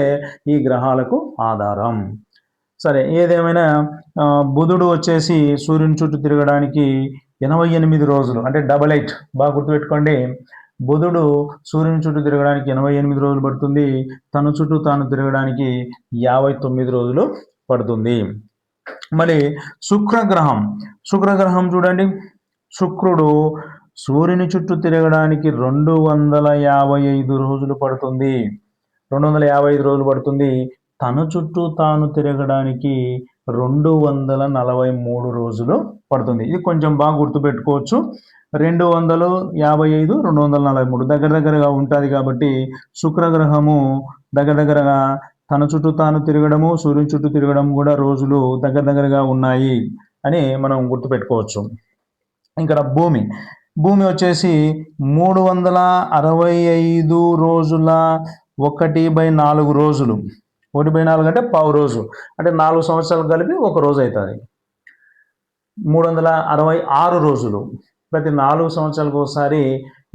ఈ గ్రహాలకు ఆధారం. సరే, ఏదేమైనా బుధుడు వచ్చేసి సూర్యుని చుట్టూ తిరగడానికి 88 రోజులు, అంటే 88 బాగా గుర్తుపెట్టుకోండి. బుధుడు సూర్యుని చుట్టూ తిరగడానికి 88 రోజులు పడుతుంది. తన చుట్టూ తాను తిరగడానికి 59 రోజులు పడుతుంది. మరి శుక్రగ్రహం చూడండి. శుక్రుడు సూర్యుని చుట్టూ తిరగడానికి 255 రోజులు పడుతుంది. 255 రోజులు పడుతుంది. తన చుట్టూ తాను తిరగడానికి 243 రోజులు పడుతుంది. ఇది కొంచెం బాగా గుర్తుపెట్టుకోవచ్చు. 255, 243 దగ్గరగా ఉంటుంది. కాబట్టి శుక్రగ్రహము దగ్గరగా తన చుట్టూ తాను తిరగడము, సూర్యుని చుట్టూ తిరగడం కూడా రోజులు దగ్గరగా ఉన్నాయి అని మనం గుర్తుపెట్టుకోవచ్చు. ఇక్కడ భూమి, భూమి వచ్చేసి 365 రోజుల 1/4 రోజులు. 1/4 అంటే పావు రోజు, అంటే 4 సంవత్సరాలు కలిపి ఒక రోజు అవుతుంది. 366 రోజులు, ప్రతి 4 సంవత్సరాలకు ఒకసారి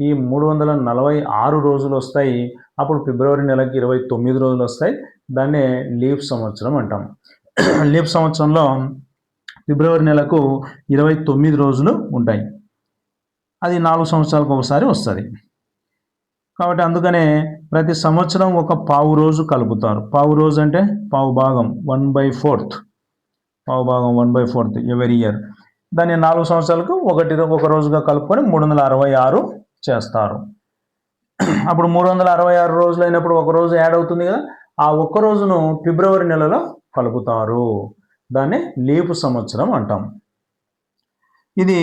ఈ 346 రోజులు వస్తాయి. అప్పుడు ఫిబ్రవరి నెలకి 29 రోజులు వస్తాయి. దాన్నే లీప్ సంవత్సరం అంటాం. లీప్ సంవత్సరంలో ఫిబ్రవరి నెలకు 29 రోజులు ఉంటాయి. అది 4 సంవత్సరాలకు ఒకసారి వస్తుంది. కాబట్టి అందుకనే ప్రతి సంవత్సరం ఒక పావు రోజు కలుపుతారు. పావు రోజు అంటే పావు భాగం 1/4, పావు భాగం 1/4 ఎవరీ ఇయర్. దాన్ని 4 సంవత్సరాలకు ఒక రోజుగా కలుపుకొని 366 చేస్తారు. అప్పుడు 366 రోజులు అయినప్పుడు ఒక రోజు యాడ్ అవుతుంది కదా, ఆ ఒక్క రోజును ఫిబ్రవరి నెలలో కలుపుతారు. దాన్ని లీపు సంవత్సరం అంటాం. ఇది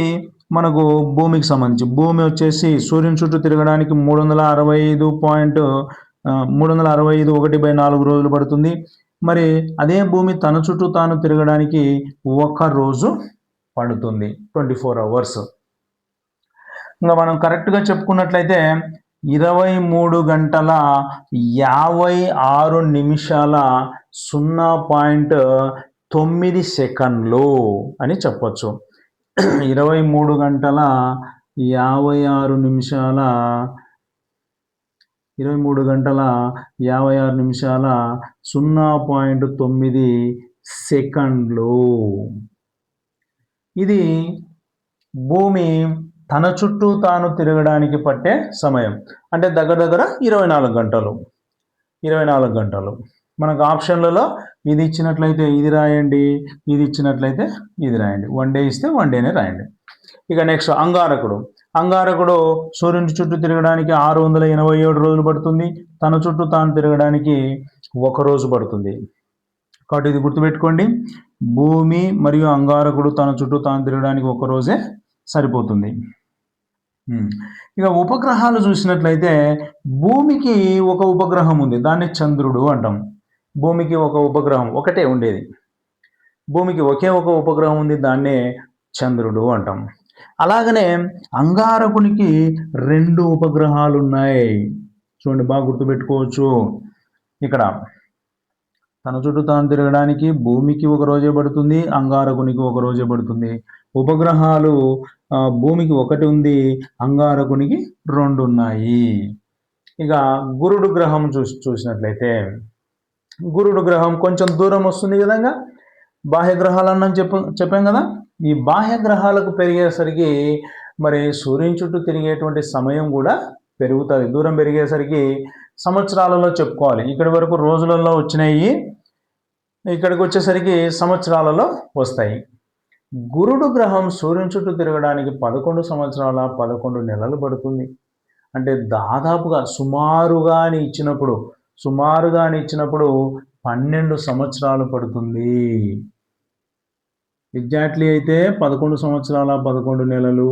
మనకు భూమికి సంబంధించి. భూమి వచ్చేసి సూర్యుని చుట్టూ తిరగడానికి 365 1/4 రోజులు పడుతుంది. మరి అదే భూమి తన చుట్టూ తాను తిరగడానికి ఒక రోజు పడుతుంది, 24 అవర్స్. ఇంకా మనం కరెక్ట్గా చెప్పుకున్నట్లయితే 23 గంటల 56 నిమిషాల 0.9 సెకండ్లు అని చెప్పచ్చు. 23 గంటల 56 నిమిషాల 0.9 సెకండ్లు. ఇది భూమి తన చుట్టూ తాను తిరగడానికి పట్టే సమయం. అంటే దగ్గర 24 గంటలు. 24 గంటలు. మనకు ఆప్షన్లలో ఇది ఇచ్చినట్లయితే ఇది రాయండి, ఇది ఇచ్చినట్లయితే ఇది రాయండి. 1 డే ఇస్తే 1 డేనే రాయండి. ఇక నెక్స్ట్ అంగారకుడు. అంగారకుడు సూర్యుని చుట్టూ తిరగడానికి 687 రోజులు పడుతుంది. తన చుట్టూ తాను తిరగడానికి ఒక రోజు పడుతుంది. కాబట్టి ఇది గుర్తుపెట్టుకోండి. భూమి మరియు అంగారకుడు తన చుట్టూ తాను తిరగడానికి ఒక రోజే సరిపోతుంది. ఇక ఉపగ్రహాలు చూసినట్లయితే భూమికి ఒక ఉపగ్రహం ఉంది, దాన్ని చంద్రుడు అంటాం. భూమికి ఒక ఉపగ్రహం ఒకటే ఉండేది. భూమికి ఒకే ఒక ఉపగ్రహం ఉంది, దాన్నే చంద్రుడు అంటాం. అలాగనే అంగారకునికి 2 ఉపగ్రహాలు ఉన్నాయి. చూడండి, బాగా గుర్తుపెట్టుకోవచ్చు. ఇక్కడ తన చుట్టూ తాను తిరగడానికి భూమికి ఒక రోజే పడుతుంది, అంగారకునికి ఒక రోజే పడుతుంది. ఉపగ్రహాలు భూమికి 1 ఉంది, అంగారకునికి 2 ఉన్నాయి. ఇక గురుడు గ్రహం చూసినట్లయితే గురుడు గ్రహం కొంచెం దూరం వస్తుంది కదా. బాహ్య గ్రహాలన్నా చెప్పాం కదా. ఈ బాహ్య గ్రహాలకు పెరిగేసరికి మరి సూర్యుని చుట్టూ తిరిగేటువంటి సమయం కూడా పెరుగుతుంది. దూరం పెరిగేసరికి సంవత్సరాలలో చెప్పుకోవాలి. ఇక్కడి వరకు రోజులలో వచ్చినాయి, ఇక్కడికి వచ్చేసరికి సంవత్సరాలలో వస్తాయి. గురుడు గ్రహం సూర్యుని చుట్టూ తిరగడానికి 11 సంవత్సరాల 11 నెలలు పడుతుంది. అంటే దాదాపుగా సుమారుగా ఇచ్చినప్పుడు 12 సంవత్సరాలు పడుతుంది. ఎగ్జాక్ట్లీ అయితే 11 సంవత్సరాల 11 నెలలు,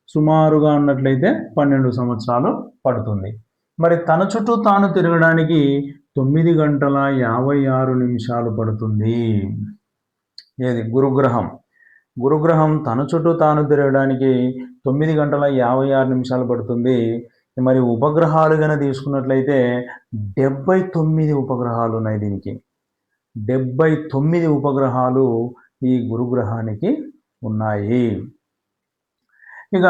సుమారుగా అన్నట్లయితే 12 సంవత్సరాలు పడుతుంది. మరి తన చుట్టూ తాను తిరగడానికి 9 గంటల 56 నిమిషాలు పడుతుంది. ఏది గురుగ్రహం. గురుగ్రహం తన చుట్టూ తాను తిరగడానికి 9 గంటల 56 నిమిషాలు పడుతుంది. మరి ఉపగ్రహాలు కనుక తీసుకున్నట్లయితే 79 ఉపగ్రహాలు ఉన్నాయి. దీనికి 79 ఉపగ్రహాలు ఈ గురుగ్రహానికి ఉన్నాయి. ఇక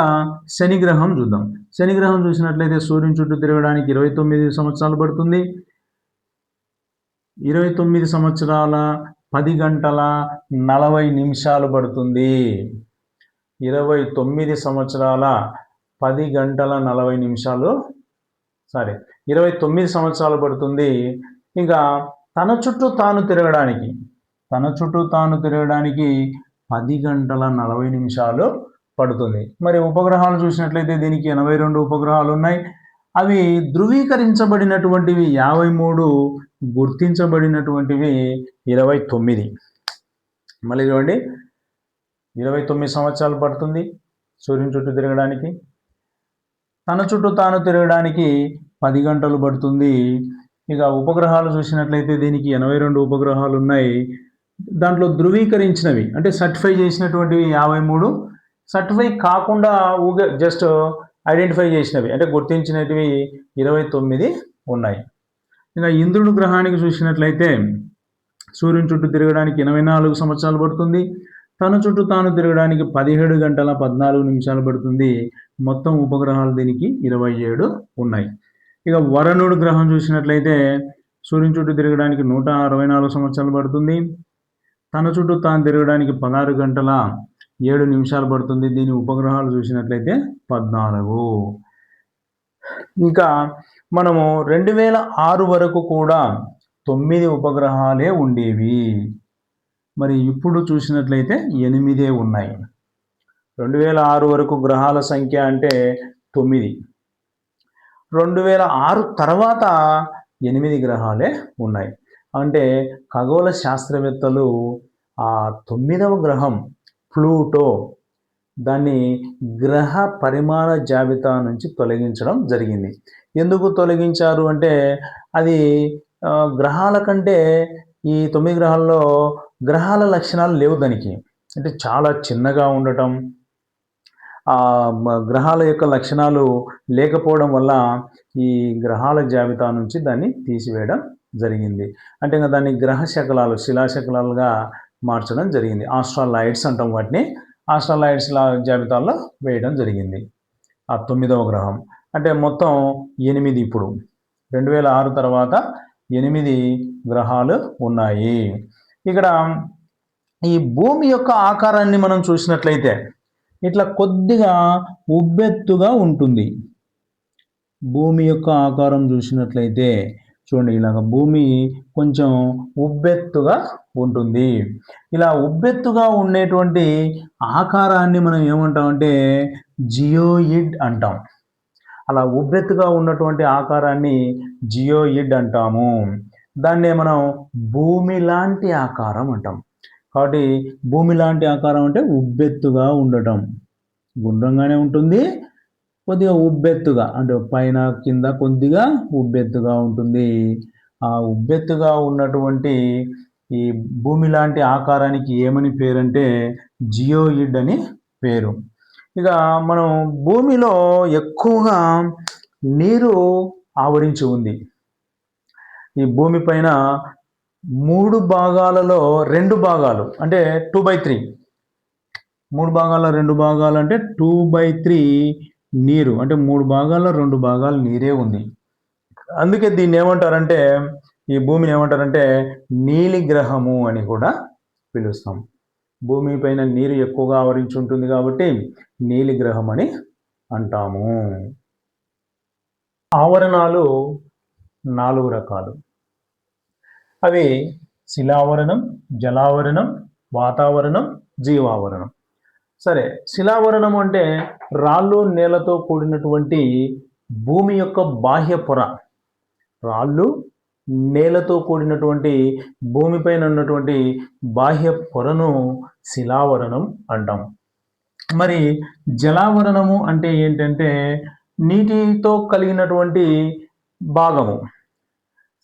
శనిగ్రహం చూద్దాం. శనిగ్రహం చూసినట్లయితే సూర్యుని చుట్టూ తిరగడానికి 29 సంవత్సరాలు పడుతుంది. 29 సంవత్సరాల 10 గంటల 40 నిమిషాలు పడుతుంది. 29 సంవత్సరాల 10 గంటల 40 నిమిషాలు 29 సంవత్సరాలు పడుతుంది. ఇంకా తన చుట్టూ తాను తిరగడానికి 10 గంటల 40 నిమిషాలు పడుతుంది. మరి ఉపగ్రహాలు చూసినట్లయితే దీనికి 82 ఉపగ్రహాలు ఉన్నాయి. అవి ధృవీకరించబడినటువంటివి 53, గుర్తించబడినటువంటివి 29. మళ్ళీ చూడండి, 29 సంవత్సరాలు పడుతుంది సూర్యుని చుట్టూ తిరగడానికి. తన చుట్టూ తాను తిరగడానికి 10 గంటలు పడుతుంది. ఇక ఉపగ్రహాలు చూసినట్లయితే దీనికి 82 ఉపగ్రహాలు ఉన్నాయి. దాంట్లో ధృవీకరించినవి అంటే సర్టిఫై చేసినటువంటివి 53, సర్టిఫై కాకుండా జస్ట్ ఐడెంటిఫై చేసినవి అంటే గుర్తించినవి 29 ఉన్నాయి. ఇంకా ఇంద్రుడు గ్రహానికి చూసినట్లయితే సూర్యుని చుట్టూ తిరగడానికి 84 సంవత్సరాలు పడుతుంది. తన చుట్టూ తాను తిరగడానికి 17 గంటల 14 నిమిషాలు పడుతుంది. మొత్తం ఉపగ్రహాలు దీనికి 27 ఉన్నాయి. ఇక వరుణుడు గ్రహం చూసినట్లయితే సూర్యుని చుట్టూ తిరగడానికి 164 సంవత్సరాలు పడుతుంది. తన చుట్టూ తాను తిరగడానికి 16 గంటల 7 నిమిషాలు పడుతుంది. దీని ఉపగ్రహాలు చూసినట్లయితే 14. ఇంకా మనము 2006 వరకు కూడా 9 ఉపగ్రహాలే ఉండేవి. మరి ఇప్పుడు చూసినట్లయితే 8 ఉన్నాయి. 2006 వరకు గ్రహాల సంఖ్య అంటే 9. 2006 తర్వాత 8 గ్రహాలే ఉన్నాయి. అంటే ఖగోళ శాస్త్రవేత్తలు ఆ 9వ గ్రహం ప్లూటో దాన్ని గ్రహ పరిమాణ జాబితా నుంచి తొలగించడం జరిగింది. ఎందుకు తొలగించారు అంటే అది గ్రహాల కంటే ఈ 9 గ్రహాల్లో గ్రహాల లక్షణాలు లేవు దానికి. అంటే చాలా చిన్నగా ఉండటం, గ్రహాల యొక్క లక్షణాలు లేకపోవడం వల్ల ఈ గ్రహాల జాబితా నుంచి దాన్ని తీసివేయడం జరిగింది. అంటే ఇంకా దాన్ని గ్రహ శకలాలు శిలాశకలాలుగా మార్చడం జరిగింది. ఆస్ట్రాలాయిడ్స్ అంటాం వాటిని. ఆస్ట్రాలాయిడ్స్ జాబితాలో వేయడం జరిగింది. ఆ 9వ గ్రహం అంటే మొత్తం 8 ఇప్పుడు 2006 తర్వాత 8 గ్రహాలు ఉన్నాయి. ఇక్కడ ఈ భూమి యొక్క ఆకారాన్ని మనం చూసినట్లయితే ఇట్లా కొద్దిగా ఉబ్బెత్తుగా ఉంటుంది. భూమి యొక్క ఆకారం చూసినట్లయితే చూడండి, ఇలాగ భూమి కొంచెం ఉబ్బెత్తుగా ఉంటుంది. ఇలా ఉబ్బెత్తుగా ఉండేటువంటి ఆకారాన్ని మనం ఏమంటామంటే జియోయిడ్ అంటాం. అలా ఉబ్బెత్తుగా ఉన్నటువంటి ఆకారాన్ని జియోయిడ్ అంటాము. దాన్నే మనం భూమి లాంటి ఆకారం అంటాం. కాబట్టి భూమి లాంటి ఆకారం అంటే ఉబ్బెత్తుగా ఉండటం. గుండ్రంగానే ఉంటుంది, కొద్దిగా ఉబ్బెత్తుగా అంటే పైన కింద కొద్దిగా ఉబ్బెత్తుగా ఉంటుంది. ఆ ఉబ్బెత్తుగా ఉన్నటువంటి ఈ భూమి లాంటి ఆకారానికి ఏమని పేరంటే జియోయిడ్ అని పేరు. ఇక మనం భూమిలో ఎక్కువగా నీరు ఆవరించి ఉంది. ఈ భూమి పైన 3 భాగాలలో 2 భాగాలు అంటే 2/3, 3 భాగాల 2 భాగాలు అంటే 2/3 నీరు, అంటే 3 భాగాల్లో 2 భాగాలు నీరే ఉంది. అందుకే దీన్ని ఏమంటారంటే ఈ భూమిని ఏమంటారంటే నీలి గ్రహము అని కూడా పిలుస్తాం. భూమి పైన నీరు ఎక్కువగా ఆవరించి ఉంటుంది కాబట్టి నీలి గ్రహం అని అంటాము. ఆవరణాలు 4 రకాలు. అవి శిలావరణం, జలావరణం, వాతావరణం, జీవావరణం. సరే, శిలావరణం అంటే రాళ్ళు నేలతో కూడినటువంటి భూమి యొక్క బాహ్య పొర. రాళ్ళు నేలతో కూడినటువంటి భూమిపైన ఉన్నటువంటి బాహ్య పొరను శిలావరణం అంటాం. మరి జలావరణము అంటే ఏంటంటే నీటితో కలిగినటువంటి భాగము.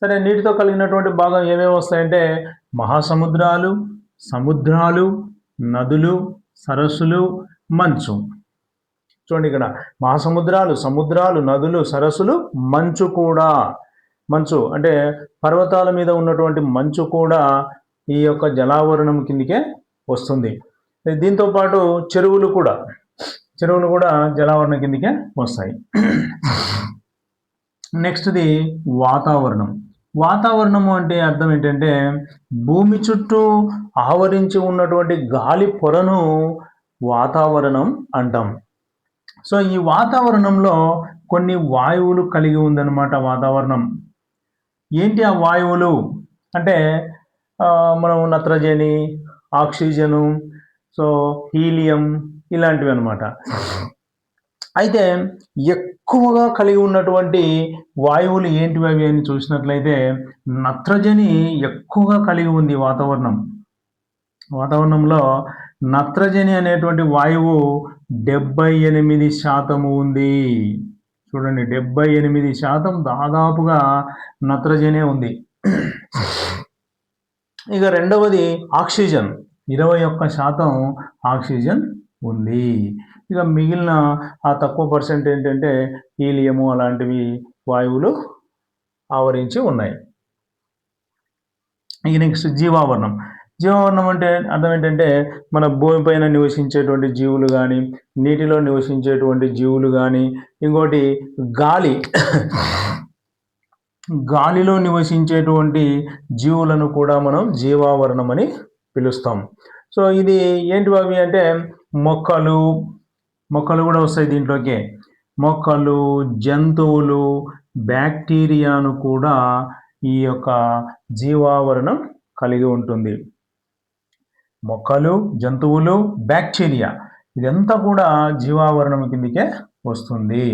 సరే, నీటితో కలిగినటువంటి భాగం ఏమేమి వస్తాయంటే మహాసముద్రాలు, సముద్రాలు, నదులు, సరస్సులు, మంచు. చూడండి, ఇక్కడ మహాసముద్రాలు, సముద్రాలు, నదులు, సరస్సులు, మంచు కూడా. మంచు అంటే పర్వతాల మీద ఉన్నటువంటి మంచు కూడా ఈ యొక్క జలావరణం కిందికే వస్తుంది. దీంతో పాటు చెరువులు కూడా జలావరణం కిందికే వస్తాయి. నెక్స్ట్ది వాతావరణం. వాతావరణము అంటే అర్థం ఏంటంటే భూమి చుట్టూ ఆవరించి ఉన్నటువంటి గాలి పొరను వాతావరణం అంటాం. సో ఈ వాతావరణంలో కొన్ని వాయువులు కలిగి ఉందన్నమాట వాతావరణం. ఏంటి ఆ వాయువులు అంటే మనం నత్రజని, ఆక్సిజను, సో హీలియం ఇలాంటివి అన్నమాట. అయితే ఎక్కువగా కలిగి ఉన్నటువంటి వాయువులు ఏంటివి అవి అని చూసినట్లయితే నత్రజని ఎక్కువగా కలిగి ఉంది వాతావరణంలో. నత్రజని అనేటువంటి వాయువు 78% ఉంది. చూడండి, 78% దాదాపుగా నత్రజనే ఉంది. ఇక రెండవది ఆక్సిజన్, 21% ఆక్సిజన్ ఉంది. ఇక మిగిలిన ఆ తక్కువ పర్సెంట్ ఏంటంటే హీలియము అలాంటివి వాయువులు ఆవరించి ఉన్నాయి. ఇక నెక్స్ట్ జీవావరణం. జీవావరణం అంటే అర్థం ఏంటంటే మన భూమిపైన నివసించేటువంటి జీవులు కానీ, నీటిలో నివసించేటువంటి జీవులు కానీ, ఇంకోటి గాలి గాలిలో నివసించేటువంటి జీవులను కూడా మనం జీవావరణం అని పిలుస్తాం. సో ఇది ఏంటివి అవి అంటే మొక్కలు కూడా వస్తాయి దీంట్లోకి. మొక్కలు, జంతువులు, బ్యాక్టీరియాను కూడా ఈ యొక్క జీవావరణం కలిగి ఉంటుంది. మొక్కలు, జంతువులు, బ్యాక్టీరియా ఇదంతా కూడా జీవావరణం కిందకే వస్తుంది.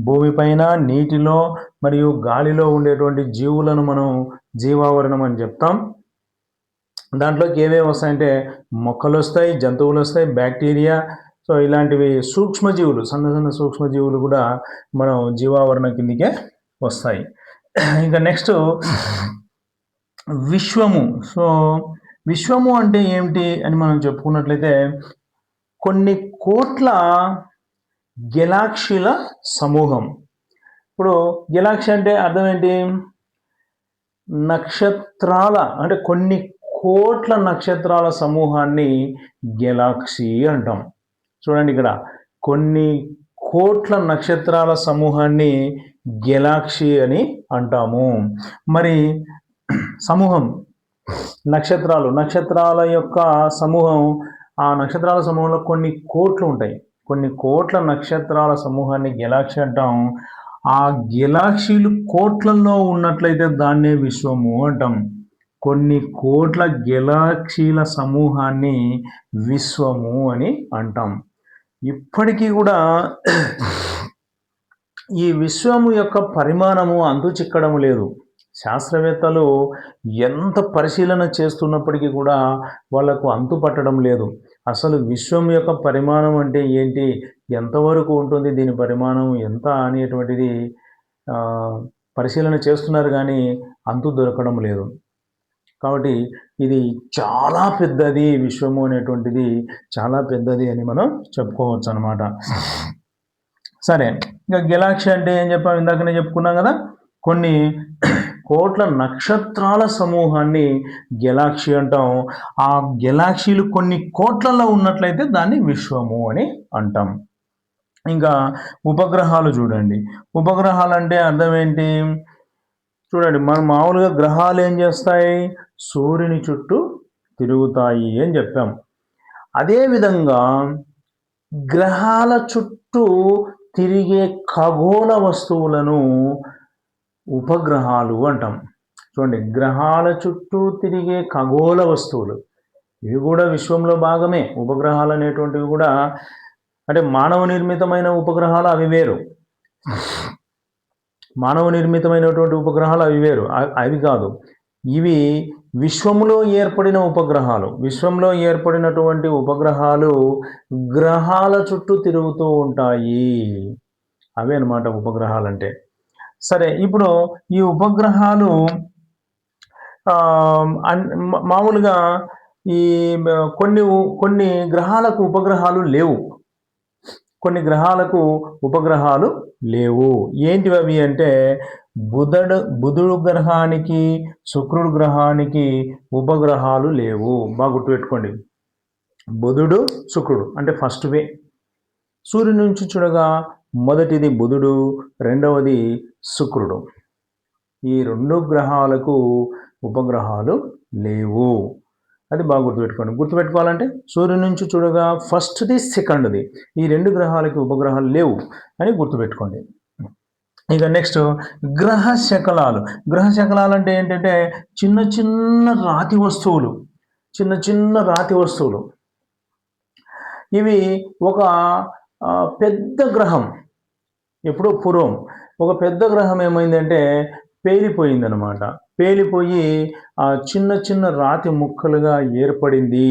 భూమిపైన, నీటిలో మరియు గాలిలో ఉండేటువంటి జీవులను మనం జీవావరణం అని చెప్తాం. దాంట్లోకి ఏవేవి వస్తాయంటే మొక్కలు వస్తాయి, జంతువులు వస్తాయి, బ్యాక్టీరియా, సో ఇలాంటివి సూక్ష్మజీవులు, సన్న సూక్ష్మజీవులు కూడా మనం జీవావరణం కిందకే వస్తాయి. ఇంకా నెక్స్ట్ విశ్వము. సో విశ్వము అంటే ఏమిటి అని మనం చెప్పుకున్నట్లయితే కొన్ని కోట్ల గెలాక్సీల సమూహం. ఇప్పుడు గెలాక్సీ అంటే అర్థం ఏంటి? నక్షత్రాల అంటే కొన్ని కోట్ల నక్షత్రాల సమూహాన్ని గెలాక్సీ అంటాం. చూడండి ఇక్కడ కొన్ని కోట్ల నక్షత్రాల సమూహాన్ని గెలాక్సీ అని అంటాము. మరి సమూహం నక్షత్రాల యొక్క సమూహం, ఆ నక్షత్రాల సమూహంలో కొన్ని కోట్లు ఉంటాయి. కొన్ని కోట్ల నక్షత్రాల సమూహాన్ని గెలాక్సీ అంటాం. ఆ గెలాక్సీలు కోట్లలో ఉన్నట్లయితే దాన్నే విశ్వము అంటాం. కొన్ని కోట్ల గెలాక్సీల సమూహాన్ని విశ్వము అని అంటాం. ఇప్పటికీ కూడా ఈ విశ్వము యొక్క పరిమాణము అంతు చిక్కడం లేదు. శాస్త్రవేత్తలు ఎంత పరిశీలన చేస్తున్నప్పటికీ కూడా వాళ్ళకు అంతు పట్టడం లేదు. అసలు విశ్వం యొక్క పరిమాణం అంటే ఏంటి, ఎంతవరకు ఉంటుంది, దీని పరిమాణం ఎంత అనేటువంటిది పరిశీలన చేస్తున్నారు కానీ అంతు దొరకడం లేదు. కాబట్టి ఇది చాలా పెద్దది, విశ్వము అనేటువంటిది చాలా పెద్దది అని మనం చెప్పుకోవచ్చు అన్నమాట. సరే, ఇంకా గెలాక్సీ అంటే ఏం చెప్పాము, ఇందాకనే చెప్పుకున్నాం కదా, కొన్ని కోట్ల నక్షత్రాల సమూహాన్ని గెలాక్సీ అంటాం. ఆ గెలాక్సీలు కొన్ని కోట్లలో ఉన్నట్లయితే దాన్ని విశ్వము అని అంటాం. ఇంకా ఉపగ్రహాలు చూడండి. ఉపగ్రహాలు అంటే అర్థం ఏంటి? చూడండి, మనం మామూలుగా గ్రహాలు ఏం చేస్తాయి, సూర్యుని చుట్టూ తిరుగుతాయి అని చెప్పాం. అదేవిధంగా గ్రహాల చుట్టూ తిరిగే ఖగోళ వస్తువులను ఉపగ్రహాలు అంటాం. చూడండి, గ్రహాల చుట్టూ తిరిగే ఖగోళ వస్తువులు ఇవి కూడా విశ్వంలో భాగమే. ఉపగ్రహాలు అనేటువంటివి కూడా అంటే మానవ నిర్మితమైన ఉపగ్రహాలు అవి వేరు, మానవ నిర్మితమైనటువంటి ఉపగ్రహాలు అవి వేరు, అవి కాదు. ఇవి విశ్వంలో ఏర్పడిన ఉపగ్రహాలు. విశ్వంలో ఏర్పడినటువంటి ఉపగ్రహాలు గ్రహాల చుట్టూ తిరుగుతూ ఉంటాయి. అవే అన్నమాట ఉపగ్రహాలు అంటే. సరే, ఇప్పుడు ఈ ఉపగ్రహాలు మామూలుగా ఈ కొన్ని గ్రహాలకు ఉపగ్రహాలు లేవు. కొన్ని గ్రహాలకు ఉపగ్రహాలు లేవు. ఏంటివి అవి అంటే బుధుడు గ్రహానికి, శుక్రుడు గ్రహానికి ఉపగ్రహాలు లేవు. బాగా గుర్తుపెట్టుకోండి, బుధుడు శుక్రుడు అంటే ఫస్ట్ వే. సూర్యుని నుంచి చూడగా మొదటిది బుధుడు, రెండవది శుక్రుడు. ఈ రెండు గ్రహాలకు ఉపగ్రహాలు లేవు. అది బాగా గుర్తుపెట్టుకోండి. గుర్తుపెట్టుకోవాలంటే సూర్యుని నుంచి చూడగా ఫస్ట్ది, సెకండ్ది, ఈ రెండు గ్రహాలకి ఉపగ్రహాలు లేవు అని గుర్తుపెట్టుకోండి. ఇక నెక్స్ట్ గ్రహ శకలాలు. గ్రహ శకలాలు అంటే ఏంటంటే చిన్న చిన్న రాతి వస్తువులు. ఇవి ఒక పెద్ద గ్రహం, ఎప్పుడో పూర్వం ఒక పెద్ద గ్రహం ఏమైందంటే పేలిపోయి ఆ చిన్న చిన్న రాతి ముక్కలుగా ఏర్పడింది.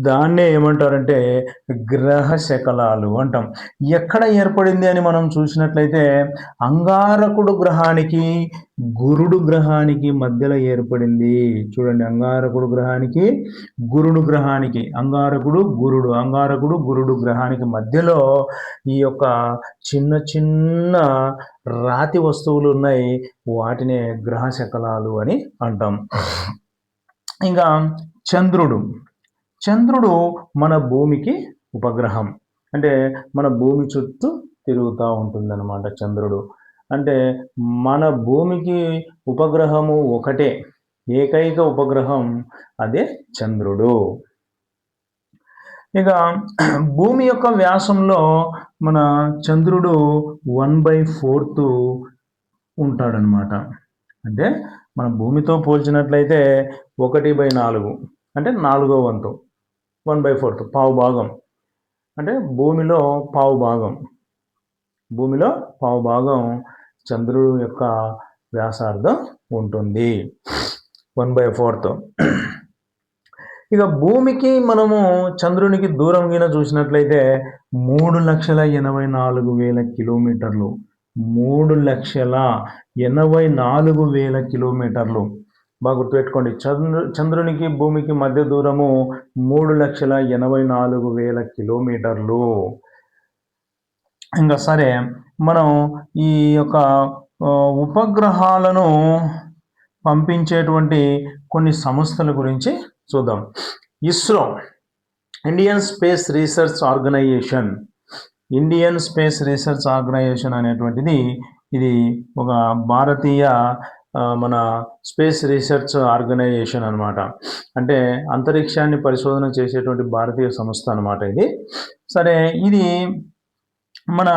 దాన్నే ఏమంటారంటే గ్రహ శకలాలు అంటాం. ఎక్కడ ఏర్పడింది అని మనం చూసినట్లయితే అంగారకుడు గ్రహానికి గురుడు గ్రహానికి మధ్యలో ఏర్పడింది. చూడండి, అంగారకుడు గ్రహానికి గురుడు గ్రహానికి, అంగారకుడు గురుడు గ్రహానికి మధ్యలో ఈ యొక్క చిన్న చిన్న రాతి వస్తువులు ఉన్నాయి. వాటినే గ్రహ శకలాలు అని అంటాం. ఇంకా చంద్రుడు మన భూమికి ఉపగ్రహం. అంటే మన భూమి చుట్టూ తిరుగుతూ ఉంటుందన్నమాట చంద్రుడు. అంటే మన భూమికి ఉపగ్రహము ఒకటే, ఏకైక ఉపగ్రహం, అదే చంద్రుడు. ఇక భూమి యొక్క వ్యాసంలో మన చంద్రుడు 1/4 ఉంటాడనమాట. అంటే మన భూమితో పోల్చినట్లయితే 1/4 అంటే 4వ వంతు, 1/4 పావు భాగం. అంటే భూమిలో పావు భాగం చంద్రుడు యొక్క వ్యాసార్థం ఉంటుంది, 1/4. ఇక భూమికి మనము చంద్రునికి దూరం గిన చూసినట్లయితే 3,84,000 కిలోమీటర్లు, 3,84,000 కిలోమీటర్లు. బాగా గుర్తుపెట్టుకోండి, చంద్రునికి భూమికి మధ్య దూరము 3,84,000 కిలోమీటర్లు. ఇంకా సరే, మనం ఈ యొక్క ఉపగ్రహాలను పంపించేటువంటి కొన్ని సంస్థల గురించి చూద్దాం. ISRO, Indian space research organisation అనేటువంటిది ఇది ఒక భారతీయ మన స్పేస్ రీసెర్చ్ ఆర్గనైజేషన్ అనమాట. అంటే అంతరిక్షాన్ని పరిశోధన చేసేటువంటి భారతీయ సంస్థ అనమాట ఇది. సరే, ఇది మన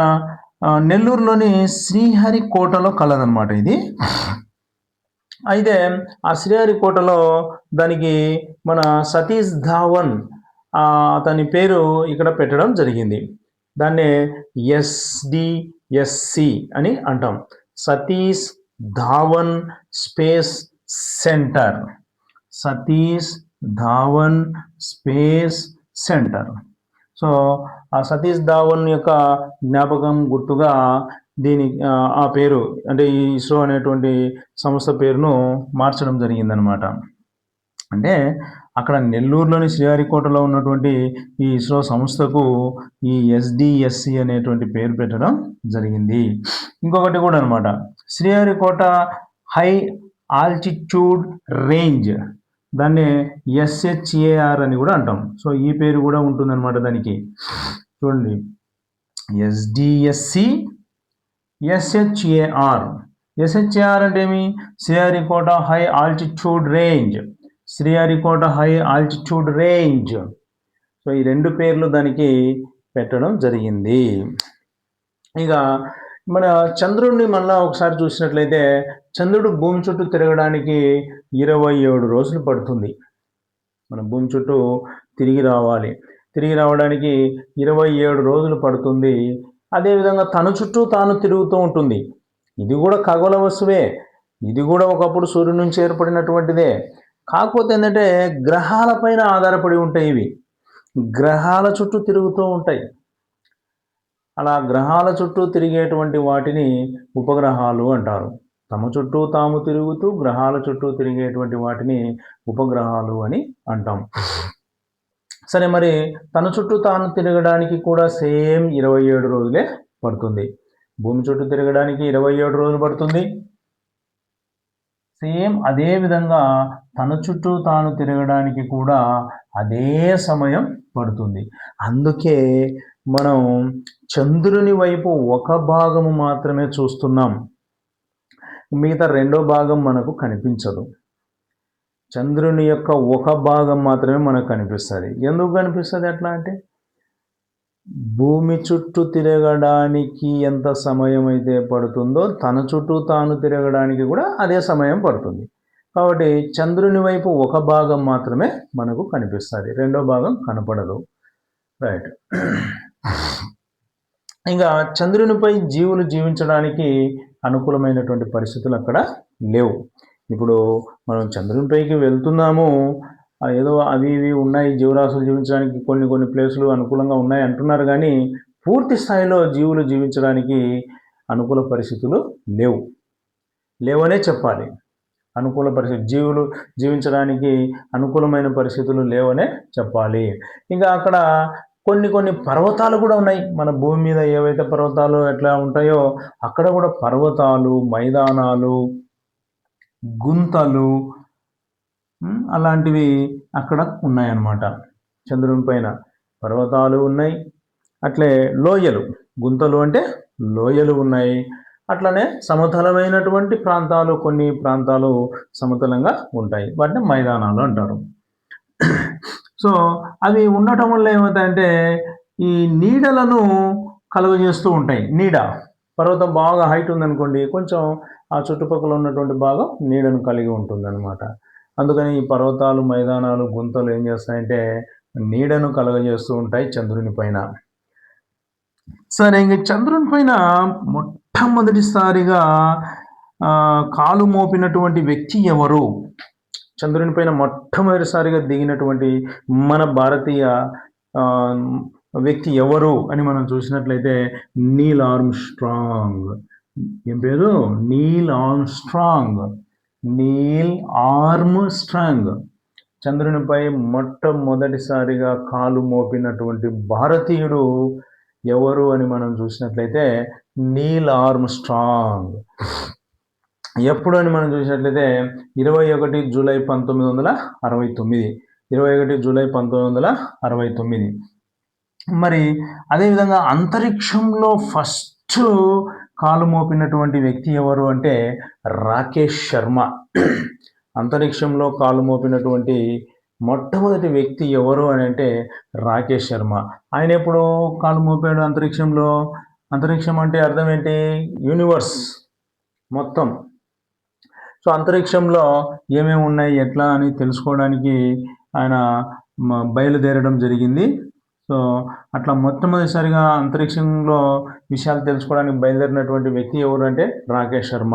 నెల్లూరులోని శ్రీహరికోటలో కలదనమాట ఇది. అయితే ఆ శ్రీహరికోటలో దానికి మన సతీష్ ధావన్ అతని పేరు ఇక్కడ పెట్టడం జరిగింది. దాన్నే SDSC అని అంటాం, Satish Dhawan space centre. So ఆ సతీష్ ధావన్ యొక్క జ్ఞాపకం గుర్తుగా దీని ఆ పేరు, అంటే ఈ ఇస్రో అనేటువంటి సంస్థ పేరును మార్చడం జరిగిందనమాట. అంటే అక్కడ నెల్లూరులోని శ్రీహరికోటలో ఉన్నటువంటి ఈ ఇస్రో సంస్థకు ఈ SDSC అనేటువంటి పేరు పెట్టడం జరిగింది. ఇంకొకటి కూడా అనమాట, శ్రీహరికోట హై ఆల్టిట్యూడ్ రేంజ్, దాన్ని SHAR అని కూడా అంటాం. సో ఈ పేరు కూడా ఉంటుందన్నమాట దానికి. చూడండి, SDSC SHAR అంటే ఏమి? Sriharikota high altitude range. So ఈ రెండు పేర్లు దానికి పెట్టడం జరిగింది. ఇక మన చంద్రుడిని మళ్ళా ఒకసారి చూసినట్లయితే చంద్రుడు భూమి చుట్టూ తిరగడానికి 27 రోజులు పడుతుంది. మన భూమి చుట్టూ తిరిగి రావడానికి 27 రోజులు పడుతుంది. అదేవిధంగా తన చుట్టూ తాను తిరుగుతూ ఉంటుంది. ఇది కూడా ఖగోళ వస్తువే, ఇది కూడా ఒకప్పుడు సూర్యుడి నుంచి ఏర్పడినటువంటిదే. కాకపోతే ఏంటంటే గ్రహాలపైన ఆధారపడి ఉంటాయి. ఇవి గ్రహాల చుట్టూ తిరుగుతూ ఉంటాయి. అలా గ్రహాల చుట్టూ తిరిగేటువంటి వాటిని ఉపగ్రహాలు అంటారు. తమ చుట్టూ తాము తిరుగుతూ గ్రహాల చుట్టూ తిరిగేటువంటి వాటిని ఉపగ్రహాలు అని అంటాం. సరే, మరి తన చుట్టూ తాను తిరగడానికి కూడా సేమ్ 27 రోజులే పడుతుంది. భూమి చుట్టూ తిరగడానికి 27 రోజులు పడుతుంది. సేమ్ అదే విధంగా తన చుట్టూ తాను తిరగడానికి కూడా అదే సమయం పడుతుంది. అందుకే మనం చంద్రుని వైపు ఒక భాగము మాత్రమే చూస్తున్నాం, మిగతా రెండో భాగం మనకు కనిపించదు. చంద్రుని యొక్క ఒక భాగం మాత్రమే మనకు కనిపిస్తుంది. ఎందుకు కనిపిస్తుంది అట్లా అంటే, భూమి చుట్టూ తిరగడానికి ఎంత సమయం అయితే పడుతుందో తన చుట్టూ తాను తిరగడానికి కూడా అదే సమయం పడుతుంది. కాబట్టి చంద్రుని వైపు ఒక భాగం మాత్రమే మనకు కనిపిస్తుంది, రెండో భాగం కనపడదు. రైట్. ఇంకా చంద్రునిపై జీవులు జీవించడానికి అనుకూలమైనటువంటి పరిస్థితులు అక్కడ లేవు. ఇప్పుడు మనం చంద్రునిపైకి వెళ్తున్నాము, ఏదో అవి ఇవి ఉన్నాయి జీవరాశులు జీవించడానికి కొన్ని కొన్ని ప్లేసులు అనుకూలంగా ఉన్నాయి అంటున్నారు, కానీ పూర్తి స్థాయిలో జీవులు జీవించడానికి అనుకూల పరిస్థితులు లేవనే చెప్పాలి. అనుకూల పరిస్థితి జీవులు జీవించడానికి అనుకూలమైన పరిస్థితులు లేవనే చెప్పాలి. ఇంకా అక్కడ కొన్ని పర్వతాలు కూడా ఉన్నాయి. మన భూమి మీద ఏవైతే పర్వతాలు ఎట్లా ఉంటాయో అక్కడ కూడా పర్వతాలు, మైదానాలు, గుంతలు అలాంటివి అక్కడ ఉన్నాయన్నమాట. చంద్రుని పైన పర్వతాలు ఉన్నాయి, అట్లే లోయలు, గుంతలు అంటే లోయలు ఉన్నాయి. అట్లనే సమతలమైనటువంటి ప్రాంతాలు, కొన్ని ప్రాంతాలు సమతలంగా ఉంటాయి, వాటిని మైదానాలు అంటారు. సో అవి ఉండటం వల్ల ఏమవుతాయంటే ఈ నీడలను కలుగజేస్తూ ఉంటాయి. నీడ పర్వతం బాగా హైట్ ఉందనుకోండి, కొంచెం ఆ చుట్టుపక్కల ఉన్నటువంటి భాగం నీడను కలిగి ఉంటుందన్నమాట. అందుకని ఈ పర్వతాలు, మైదానాలు, గుంతలు ఏం చేస్తాయంటే నీడను కలుగజేస్తూ ఉంటాయి చంద్రుని పైన. సరే, ఇంక చంద్రుని పైన మొట్టమొదటిసారిగా కాలు మోపినటువంటి వ్యక్తి ఎవరు? చంద్రుని పైన మొట్టమొదటిసారిగా దిగినటువంటి మన భారతీయ వ్యక్తి ఎవరు అని మనం చూసినట్లయితే నీల్ ఆర్మ్స్ట్రాంగ్. ఏం పేరు? నీల్ ఆర్మ్స్ట్రాంగ్. నీల్ ఆర్మ్స్ట్రాంగ్ చంద్రునిపై మొట్టమొదటిసారిగా కాలు మోపినటువంటి భారతీయుడు ఎవరు అని మనం చూసినట్లయితే నీల్ ఆర్మ్స్ట్రాంగ్. ఎప్పుడు అని మనం చూసినట్లయితే 21 జూలై 1969. 21 జూలై 1969. మరి అదేవిధంగా అంతరిక్షంలో ఫస్ట్ కాలు మోపినటువంటి వ్యక్తి ఎవరు అంటే రాకేష్ శర్మ. అంతరిక్షంలో కాలు మోపినటువంటి మొట్టమొదటి వ్యక్తి ఎవరు అని అంటే రాకేష్ శర్మ. ఆయన ఎప్పుడు కాలు మోపాడు అంతరిక్షంలో? అంతరిక్షం అంటే అర్థం ఏంటి? యూనివర్స్ మొత్తం. సో అంతరిక్షంలో ఏమేమి ఉన్నాయి ఎట్లా అని తెలుసుకోవడానికి ఆయన బయలుదేరడం జరిగింది. సో అట్లా మొట్టమొదటిసారిగా అంతరిక్షంలో విషయాలు తెలుసుకోవడానికి బయలుదేరినటువంటి వ్యక్తి ఎవరు అంటే రాకేష్ శర్మ.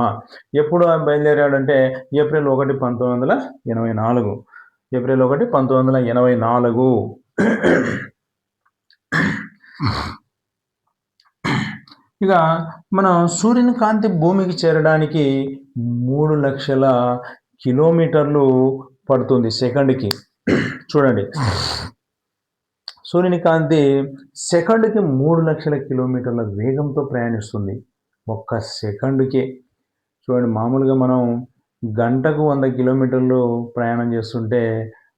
ఎప్పుడు బయలుదేరాడంటే ఏప్రిల్ 1, 1984. ఏప్రిల్ 1, 1984. ఇక మనం సూర్యుని కాంతి భూమికి చేరడానికి 3 లక్షల కిలోమీటర్లు పడుతుంది సెకండ్కి. చూడండి, సూర్యుని కాంతి సెకండ్కి 3 లక్షల కిలోమీటర్ల వేగంతో ప్రయాణిస్తుంది ఒక్క సెకండ్కే. చూడండి, మామూలుగా మనం గంటకు 100 కిలోమీటర్లు ప్రయాణం చేస్తుంటే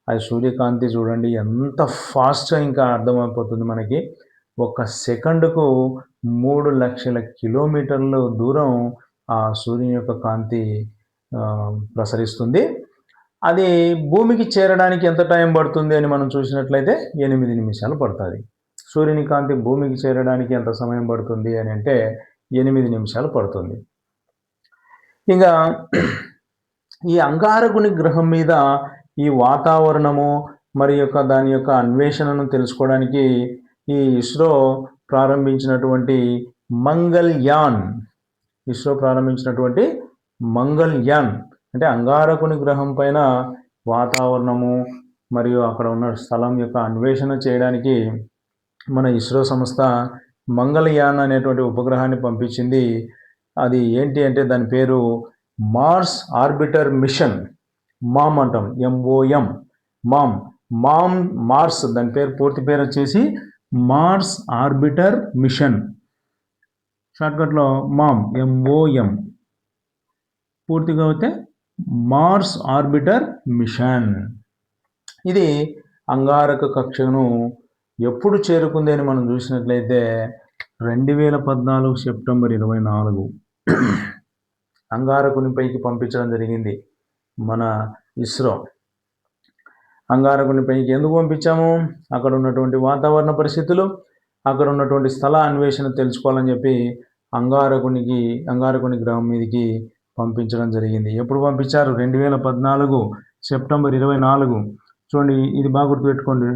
అది సూర్యకాంతి చూడండి ఎంత ఫాస్ట్గా ఇంకా అర్థమైపోతుంది మనకి. ఒక్క సెకండ్కు 3 లక్షల కిలోమీటర్ల దూరం ఆ సూర్యుని యొక్క కాంతి ప్రసరిస్తుంది. అది భూమికి చేరడానికి ఎంత టైం పడుతుంది అని మనం చూసినట్లయితే 8 నిమిషాలు పడుతుంది. సూర్యుని కాంతి భూమికి చేరడానికి ఎంత సమయం పడుతుంది అని అంటే 8 నిమిషాలు పడుతుంది. ఇంకా ఈ అంగారకుని గ్రహం మీద ఈ వాతావరణము మరి దాని యొక్క అన్వేషణను తెలుసుకోవడానికి ఈ ఇస్రో ప్రారంభించినటువంటి మంగళయాన్ అంటే అంగారకుని గ్రహం పైన వాతావరణము మరియు అక్కడ ఉన్న స్థలం యొక్క అన్వేషణ చేయడానికి మన ఇస్రో సంస్థ మంగళయాన్ అనేటువంటి ఉపగ్రహాన్ని పంపించింది. అది ఏంటి అంటే దాని పేరు మార్స్ ఆర్బిటర్ మిషన్. మామ్ అంటాం, MOM, మార్స్. దాని పేరు పూర్తి పేరు వచ్చేసి మార్స్ ఆర్బిటర్ మిషన్, షార్ట్కట్లో మామ్, MOM. పూర్తిగా అయితే మార్స్ ఆర్బిటర్ మిషన్. ఇది అంగారక కక్షను ఎప్పుడు చేరుకుంది అని మనం చూసినట్లయితే 2014 సెప్టెంబర్ 24 అంగారకుని పైకి పంపించడం జరిగింది మన ఇస్రో. అంగారకుని పైకి ఎందుకు పంపించాము? అక్కడ ఉన్నటువంటి వాతావరణ పరిస్థితులు, అక్కడ ఉన్నటువంటి స్థల అన్వేషణ తెలుసుకోవాలని చెప్పి అంగారకుని గ్రహం మీదకి పంపించడం జరిగింది. ఎప్పుడు పంపించారు? 2014 సెప్టెంబర్ 24. చూడండి, ఇది బాగా గుర్తుపెట్టుకోండి,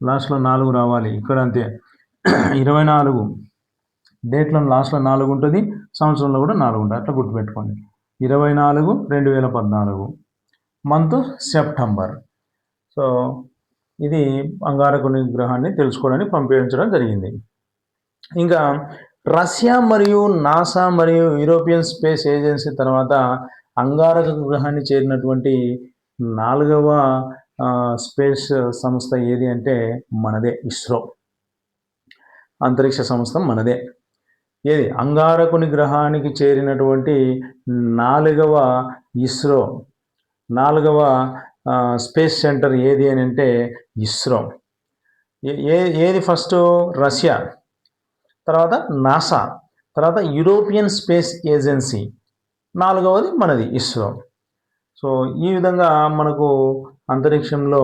లాస్ట్లో 4 రావాలి. ఇక్కడ అంతే 24 డేట్లో లాస్ట్లో 4 ఉంటుంది, సంవత్సరంలో కూడా 4 ఉంటుంది. అట్లా గుర్తుపెట్టుకోండి. 24 2014 మంత్ సెప్టెంబర్. సో ఇది అంగారకుని గ్రహాన్ని తెలుసుకోవడానికి పంపించడం జరిగింది. ఇంకా రష్యా మరియు నాసా మరియు యూరోపియన్ స్పేస్ ఏజెన్సీ తర్వాత అంగారక గ్రహాన్ని చేరినటువంటి 4వ స్పేస్ సంస్థ ఏది అంటే మనదే, ఇస్రో. అంతరిక్ష సంస్థ మనదే. ఏది అంగారకుని గ్రహానికి చేరినటువంటి 4వ ఇస్రో, 4వ స్పేస్ సెంటర్ ఏది అని అంటే ఇస్రో. ఏది ఫస్ట్? రష్యా, తర్వాత నాసా, తర్వాత యూరోపియన్ స్పేస్ ఏజెన్సీ, 4వది మనది ఇస్రో. సో ఈ విధంగా మనకు అంతరిక్షంలో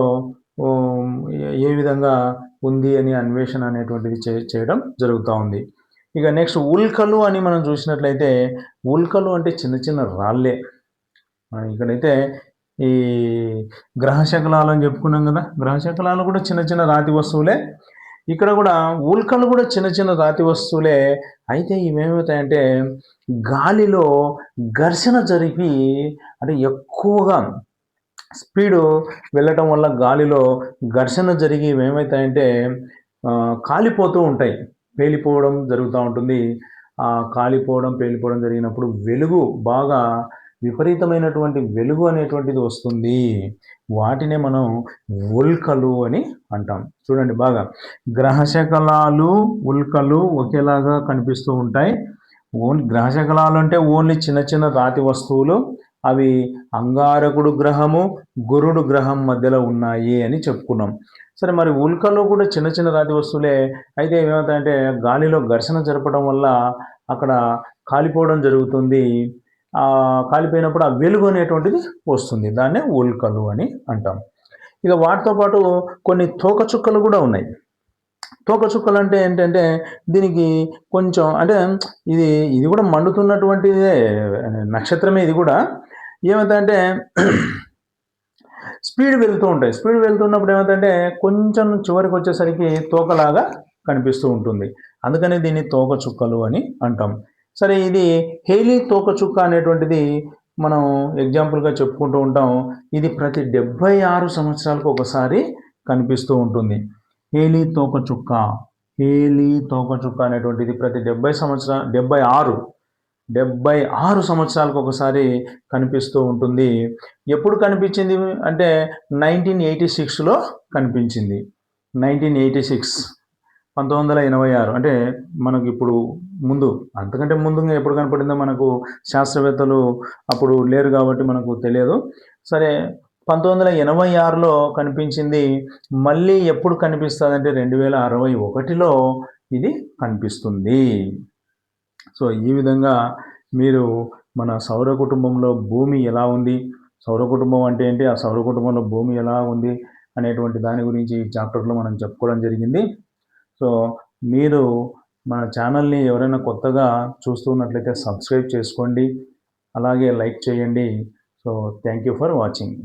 ఏ విధంగా ఉంది అని అన్వేషణ అనేటువంటిది చేయడం జరుగుతూ ఉంది. ఇక నెక్స్ట్ ఉల్కలు అని మనం చూసినట్లయితే, ఉల్కలు అంటే చిన్న చిన్న రాళ్ళే. ఇక్కడైతే ఈ గ్రహశకలాలు అని చెప్పుకున్నాం కదా, గ్రహశకలాలు కూడా చిన్న చిన్న రాతి వస్తువులే. ఇక్కడ కూడా ఉల్కలు కూడా చిన్న చిన్న రాతి వస్తువులే. అయితే ఇవేమవుతాయంటే గాలిలో ఘర్షణ జరిగి, అంటే ఎక్కువగా స్పీడు వెళ్ళటం వల్ల గాలిలో ఘర్షణ జరిగి ఏమవుతాయంటే కాలిపోతూ ఉంటాయి, పేలిపోవడం జరుగుతూ ఉంటుంది. కాలిపోవడం, పేలిపోవడం జరిగినప్పుడు వెలుగు బాగా విపరీతమైనటువంటి వెలుగు అనేటువంటిది వస్తుంది. వాటినే మనం ఉల్కలు అని అంటాం. చూడండి బాగా, గ్రహశకలాలు, ఉల్కలు ఒకేలాగా కనిపిస్తూ ఉంటాయి. గ్రహశకలాలు అంటే ఓన్లీ చిన్న చిన్న రాతి వస్తువులు. అవి అంగారకుడు గ్రహము, గురుడు గ్రహం మధ్యలో ఉన్నాయి అని చెప్పుకున్నాం. సరే, మరి ఉల్కలు కూడా చిన్న చిన్న రాతి వస్తువులే. అయితే ఏమవుతాయంటే గాలిలో ఘర్షణ జరపడం వల్ల అక్కడ కాలిపోవడం జరుగుతుంది. కాలిపోయినప్పుడు ఆ వెలుగు అనేటువంటిది వస్తుంది. దాన్నే ఉల్కలు అని అంటాం. ఇక వాటితో పాటు కొన్ని తోకచుక్కలు కూడా ఉన్నాయి. తోకచుక్కలు అంటే ఏంటంటే దీనికి కొంచెం అంటే ఇది కూడా మండుతున్నటువంటిదే నక్షత్రమే. ఇది కూడా ఏమవుతాయంటే స్పీడ్ వెళ్తూ ఉంటాయి. స్పీడ్ వెళ్తున్నప్పుడు ఏమవుతుందంటే కొంచెం చివరికి వచ్చేసరికి తోకలాగా కనిపిస్తూ ఉంటుంది. అందుకని దీన్ని తోకచుక్కలు అని అంటాం. సరే, ఇది హేలీ తోకచుక్క అనేటువంటిది మనం ఎగ్జాంపుల్గా చెప్పుకుంటూ ఉంటాం. ఇది ప్రతి 76 సంవత్సరాలకు ఒకసారి కనిపిస్తూ ఉంటుంది. హేలీ తోకచుక్క అనేటువంటిది ప్రతి 76 సంవత్సరాలకు ఒకసారి కనిపిస్తూ ఉంటుంది. ఎప్పుడు కనిపించింది అంటే 1986లో కనిపించింది. 1986 అంటే మనకి ఇప్పుడు ముందు, అంతకంటే ముందుగా ఎప్పుడు కనపడిందో మనకు శాస్త్రవేత్తలు అప్పుడు లేరు కాబట్టి మనకు తెలియదు. సరే, 1986లో కనిపించింది. మళ్ళీ ఎప్పుడు కనిపిస్తుంది అంటే 2061లో ఇది కనిపిస్తుంది. సో ఈ విధంగా మీరు మన సౌర కుటుంబంలో భూమి ఎలా ఉంది, సౌర కుటుంబం అంటే ఏంటి, ఆ సౌర కుటుంబంలో భూమి ఎలా ఉంది అనేటువంటి దాని గురించి ఈ చాప్టర్లో మనం చెప్పుకోవడం జరిగింది. సో మీరు మన ఛానల్ని ఎవరైనా కొత్తగా చూస్తున్నట్లయితే సబ్స్క్రైబ్ చేసుకోండి, అలాగే లైక్ చేయండి. So thank you for watching.